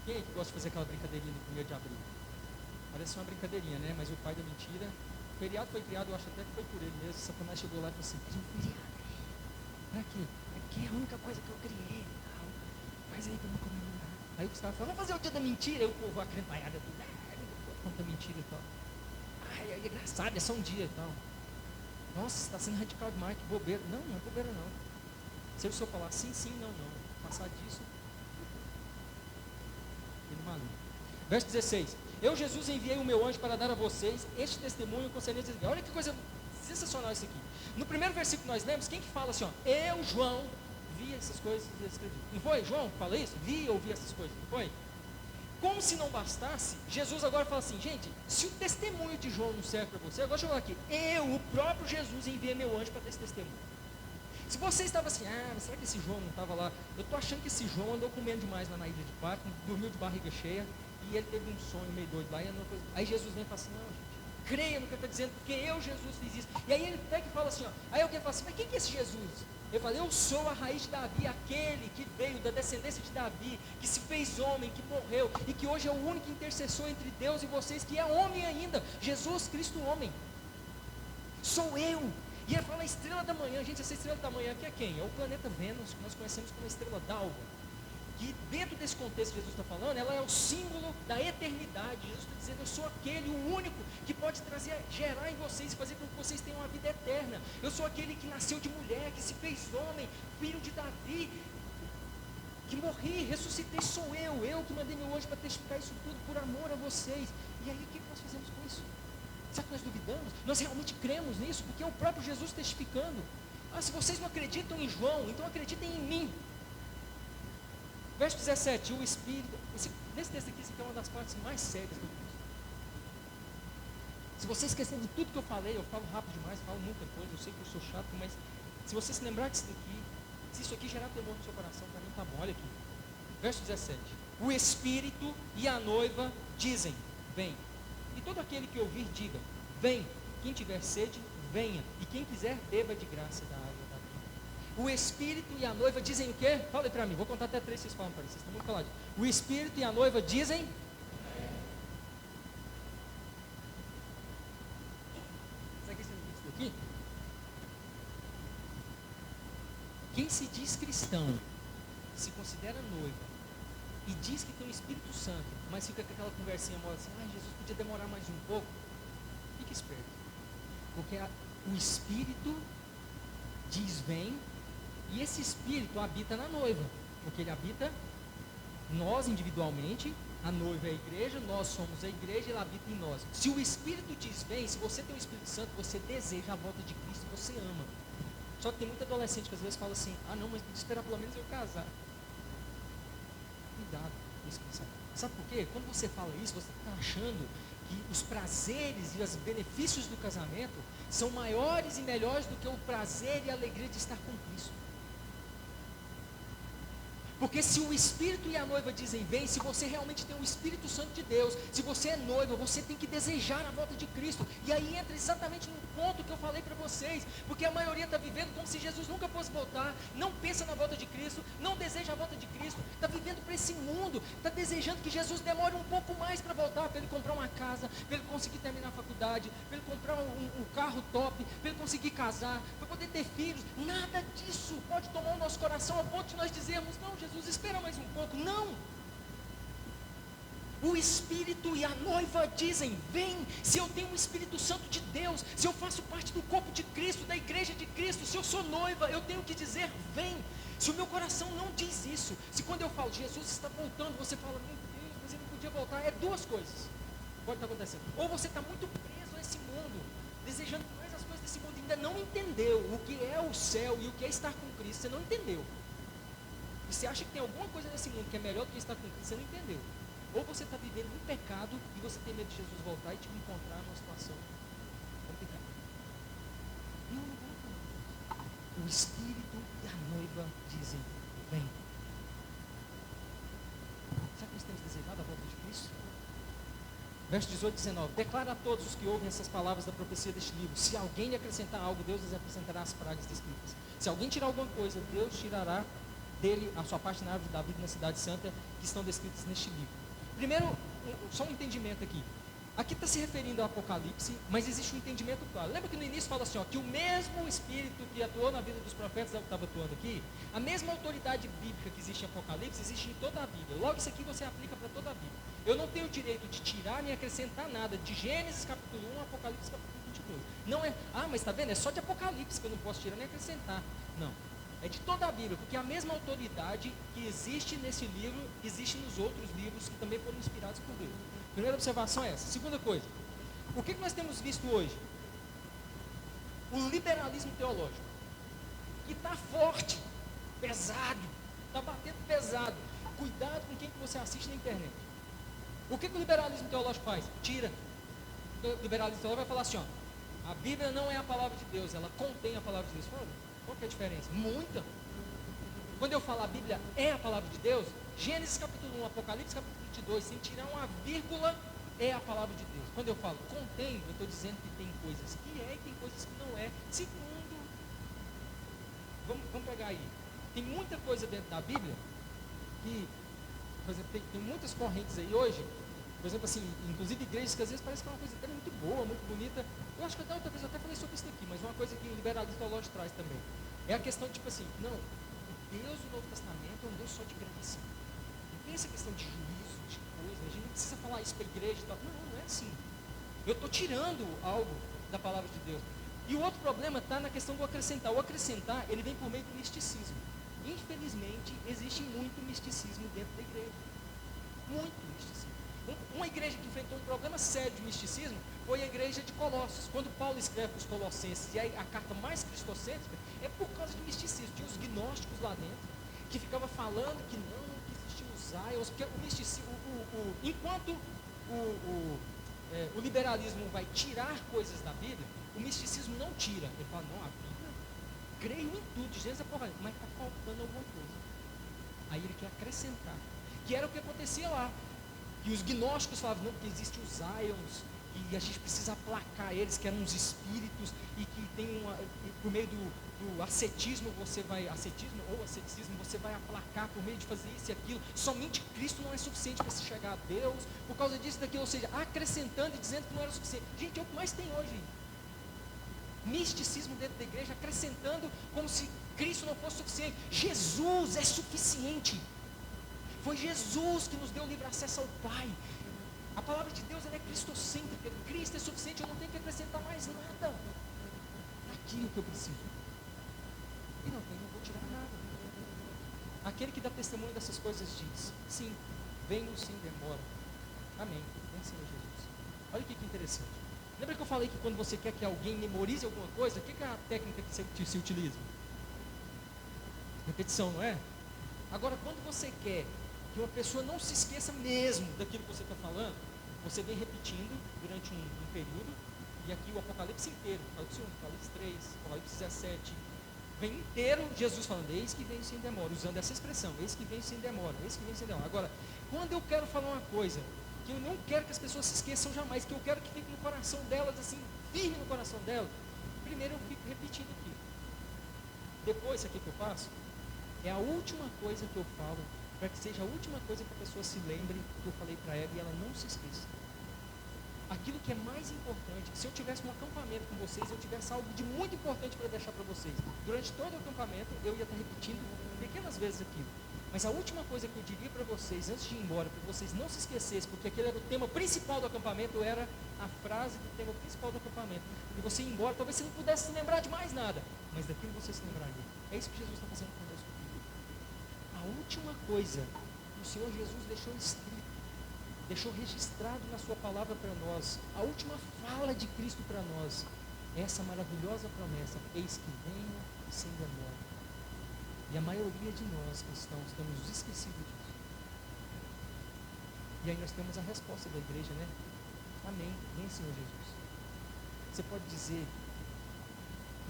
Quem é que gosta de fazer aquela brincadeirinha no 1º de abril? Parece uma brincadeirinha, né? Mas o pai da mentira, o feriado foi criado, eu acho até que foi por ele mesmo. Satanás chegou lá e falou assim, pra quê? Aqui é a única coisa que eu criei. Faz aí para não comemorar. Aí o Gustavo falou, vamos fazer o dia da mentira. Aí o povo, a crempaiada, conta mentira e tal. Ai, é engraçado, é só um dia e tal. Nossa, está sendo radical demais, que bobeira. Não, não é bobeira não. Se o senhor falar sim, sim, não, não. Passar disso, ele maluco. Verso 16. Eu, Jesus, enviei o meu anjo para dar a vocês este testemunho concernente. Olha que coisa sensacional isso aqui. No primeiro versículo que nós lemos, quem que fala assim, ó, eu, João, vi essas coisas e escrevi. Não foi, João, que fala isso? Vi e ouvi essas coisas, não foi? Como se não bastasse, Jesus agora fala assim, gente, se o testemunho de João não serve para você, agora deixa eu falar aqui, eu, o próprio Jesus, enviei meu anjo para ter esse testemunho. Se você estava assim, mas será que esse João não estava lá? Eu estou achando que esse João andou comendo demais lá na ilha de Patmos, dormiu de barriga cheia, e ele teve um sonho meio doido lá, aí Jesus vem e fala assim, não, gente, creia no que eu estou dizendo, porque eu, Jesus, fiz isso. E aí ele pega e fala assim, ó, aí alguém fala assim, mas quem que é esse Jesus? Eu falei, eu sou a raiz de Davi, aquele que veio da descendência de Davi, que se fez homem, que morreu, e que hoje é o único intercessor entre Deus e vocês, que é homem ainda, Jesus Cristo homem. Sou eu. E ele fala a estrela da manhã, gente, essa estrela da manhã aqui é quem? É o planeta Vênus, que nós conhecemos como a estrela d'alva. Que dentro desse contexto que Jesus está falando, ela é o símbolo da eternidade. Jesus está dizendo, eu sou aquele, o único que pode trazer, gerar em vocês, fazer com que vocês tenham uma vida eterna. Eu sou aquele que nasceu de mulher, que se fez homem, filho de Davi, que morri, ressuscitei, sou eu que mandei meu anjo para testificar isso tudo por amor a vocês. E aí o que nós fazemos com isso? Será que nós duvidamos? Nós realmente cremos nisso, porque é o próprio Jesus testificando. Se vocês não acreditam em João, então acreditem em mim. Verso 17, o Espírito, nesse texto aqui, isso aqui é uma das partes mais sérias do texto. Se você esquecer de tudo que eu falei, eu falo rápido demais, falo muita coisa, eu sei que eu sou chato, mas se você se lembrar disso daqui, se isso aqui gerar temor no seu coração, para mim tá bom, olha aqui. Verso 17, o Espírito e a noiva dizem, vem. E todo aquele que ouvir, diga, vem. Quem tiver sede, venha. E quem quiser, beba de graça da água da vida. O Espírito e a noiva dizem o quê? Fala para mim, vou contar até 3, vocês falam para mim, vocês estão muito calados. O Espírito e a noiva dizem... Sabe o que significa isso aqui? Quem se diz cristão, se considera noiva, e diz que tem o Espírito Santo, mas fica com aquela conversinha moda assim, Jesus podia demorar mais um pouco, fique esperto, porque o Espírito diz vem, e esse Espírito habita na noiva, porque ele habita Nós individualmente, a noiva é a igreja, nós somos a igreja e ela habita em nós. Se o Espírito diz vem, se você tem o Espírito Santo, você deseja a volta de Cristo, você ama. Só que tem muito adolescente que às vezes fala assim, ah não, mas tem que esperar pelo menos eu casar. Cuidado com esse pensamento. Sabe por quê? Quando você fala isso, você está achando que os prazeres e os benefícios do casamento são maiores e melhores do que o prazer e a alegria de estar com Cristo. Porque se o Espírito e a noiva dizem vem, se você realmente tem o Espírito Santo de Deus, se você é noiva, você tem que desejar a volta de Cristo. E aí entra exatamente no ponto que eu falei para vocês, porque a maioria está vivendo como se Jesus nunca fosse voltar, não pensa na volta de Cristo, não deseja a volta de Cristo, está vivendo para esse mundo, está desejando que Jesus demore um pouco mais para voltar, para ele comprar uma casa, para ele conseguir terminar a faculdade, para ele comprar um carro top, para ele conseguir casar, para poder ter filhos. Nada disso pode tomar o nosso coração ao ponto de nós dizermos, não, Jesus, espera mais um pouco. Não. O Espírito e a noiva dizem, vem. Se eu tenho o Espírito Santo de Deus, se eu faço parte do corpo de Cristo, da igreja de Cristo, se eu sou noiva, eu tenho que dizer, vem. Se o meu coração não diz isso, se quando eu falo, Jesus está voltando, você fala, meu Deus, mas ele não podia voltar, é duas coisas pode estar acontecendo. Ou você está muito preso a esse mundo, desejando mais as coisas desse mundo, ainda não entendeu o que é o céu e o que é estar com Cristo, você não entendeu. E você acha que tem alguma coisa nesse mundo que é melhor do que estar com Cristo, você não entendeu. Ou você está vivendo um pecado e você tem medo de Jesus voltar e te encontrar numa situação complicada. Não volta. O Espírito e a noiva dizem, vem. Será que nós temos desejado a volta de Cristo? Verso 18 e 19. Declara a todos os que ouvem essas palavras da profecia deste livro. Se alguém lhe acrescentar algo, Deus lhes acrescentará as pragas descritas. Se alguém tirar alguma coisa, Deus tirará dele a sua parte na árvore da vida na cidade santa, que estão descritas neste livro. Primeiro, só um entendimento aqui. Aqui está se referindo ao Apocalipse, mas existe um entendimento claro. Lembra que no início fala assim, ó, que o mesmo Espírito que atuou na vida dos profetas, é o que estava atuando aqui, a mesma autoridade bíblica que existe em Apocalipse, existe em toda a Bíblia. Logo, isso aqui você aplica para toda a Bíblia. Eu não tenho o direito de tirar nem acrescentar nada de Gênesis capítulo 1 a Apocalipse capítulo 22. Não é, mas está vendo? É só de Apocalipse que eu não posso tirar nem acrescentar. Não. É de toda a Bíblia, porque a mesma autoridade que existe nesse livro, existe nos outros livros que também foram inspirados por Deus. Primeira observação é essa. Segunda coisa, o que nós temos visto hoje? O liberalismo teológico, que está forte, pesado, está batendo pesado. Cuidado com quem que você assiste na internet. O que o liberalismo teológico faz? Tira. O liberalismo teológico vai falar assim, ó, a Bíblia não é a palavra de Deus, ela contém a palavra de Deus. Qual que é a diferença? Muita. Quando eu falo a Bíblia é a palavra de Deus, Gênesis capítulo 1, Apocalipse capítulo 22, sem tirar uma vírgula, é a palavra de Deus. Quando eu falo contém, eu estou dizendo que tem coisas que é e tem coisas que não é. Segundo, vamos pegar aí. Tem muita coisa dentro da Bíblia que, por exemplo, tem muitas correntes aí hoje, por exemplo, assim, inclusive igrejas que às vezes parece que é uma coisa até muito boa, muito bonita. Eu acho que até outra vez eu até falei sobre isso aqui, mas uma coisa que o liberalismo teológico traz também. É a questão, tipo assim, não, o Deus do Novo Testamento é um Deus só de graça. Não tem essa questão de juízo, de coisa, a gente não precisa falar isso para a igreja e tal. Não é assim. Eu estou tirando algo da palavra de Deus. E o outro problema está na questão do acrescentar. O acrescentar, ele vem por meio do misticismo. Infelizmente, existe muito misticismo dentro da igreja. Muito misticismo. Uma igreja que enfrentou um problema sério de misticismo foi a igreja de Colossos. Quando Paulo escreve para os Colossenses, e a carta mais cristocêntrica, é por causa de misticismo. Tinha os gnósticos lá dentro, que ficava falando que não, que existiam os aions, porque o misticismo, enquanto o liberalismo vai tirar coisas da Bíblia, o misticismo não tira. Ele fala, não, a Bíblia, creio em tudo, de Gênesis a Apocalipse, mas está faltando alguma coisa. Aí ele quer acrescentar, que era o que acontecia lá. E os gnósticos falavam, não, porque existem os aions, e a gente precisa aplacar eles, que eram uns espíritos, e que tem por meio do ascetismo, ascetismo ou asceticismo, você vai aplacar por meio de fazer isso e aquilo. Somente Cristo não é suficiente para se chegar a Deus, por causa disso e daquilo, ou seja, acrescentando e dizendo que não era suficiente. Gente, é o que mais tem hoje. Misticismo dentro da igreja, acrescentando como se Cristo não fosse suficiente. Jesus é suficiente. Foi Jesus que nos deu livre acesso ao Pai. A palavra de Deus ela é cristocêntrica. Cristo é suficiente, eu não tenho que acrescentar mais nada. Aquilo que eu preciso. E não vou tirar nada. Aquele que dá testemunho dessas coisas diz: sim, venho sem demora. Amém. Vem, Senhor Jesus. Olha que interessante. Lembra que eu falei que quando você quer que alguém memorize alguma coisa, o que é a técnica que se utiliza? Repetição, não é? Agora, quando você quer que uma pessoa não se esqueça mesmo daquilo que você está falando, você vem repetindo durante um período, e aqui o Apocalipse inteiro, Apocalipse 1, Apocalipse 3, Apocalipse 17, vem inteiro Jesus falando: eis que vem sem demora, usando essa expressão: eis que vem sem demora, eis que vem sem demora. Agora, quando eu quero falar uma coisa que eu não quero que as pessoas se esqueçam jamais, que eu quero que fique no coração delas, assim, firme no coração delas, primeiro eu fico repetindo aqui. Depois, isso aqui que eu faço é a última coisa que eu falo, para que seja a última coisa que a pessoa se lembre que eu falei para ela e ela não se esqueça. Aquilo que é mais importante, se eu tivesse um acampamento com vocês, eu tivesse algo de muito importante para deixar para vocês, durante todo o acampamento eu ia estar repetindo pequenas vezes aquilo, mas a última coisa que eu diria para vocês antes de ir embora, para vocês não se esquecessem, porque aquele era o tema principal do acampamento, era a frase do tema principal do acampamento, e você ir embora, talvez você não pudesse se lembrar de mais nada, mas daquilo você se lembraria. É isso que Jesus está fazendo conosco. A última coisa que o Senhor Jesus deixou escrito, deixou registrado na sua palavra para nós, a última fala de Cristo para nós, é essa maravilhosa promessa: eis que venho sem demora. E a maioria de nós cristãos temos nos esquecido disso. E aí nós temos a resposta da igreja, né? Amém, vem, Senhor Jesus. Você pode dizer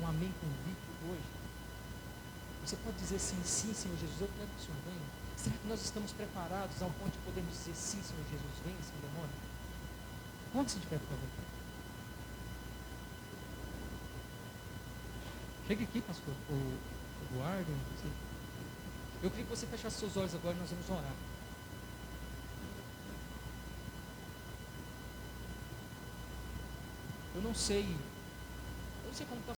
um amém convicto hoje? Você pode dizer sim, sim, Senhor Jesus, eu quero que o Senhor venha. Será que nós estamos preparados ao ponto de podermos dizer sim, Senhor Jesus, venha sem demora? Onde se tiver, por favor? Chega aqui, pastor, o Eduardo. Eu queria que você fechasse seus olhos agora e nós vamos orar. Eu não sei como está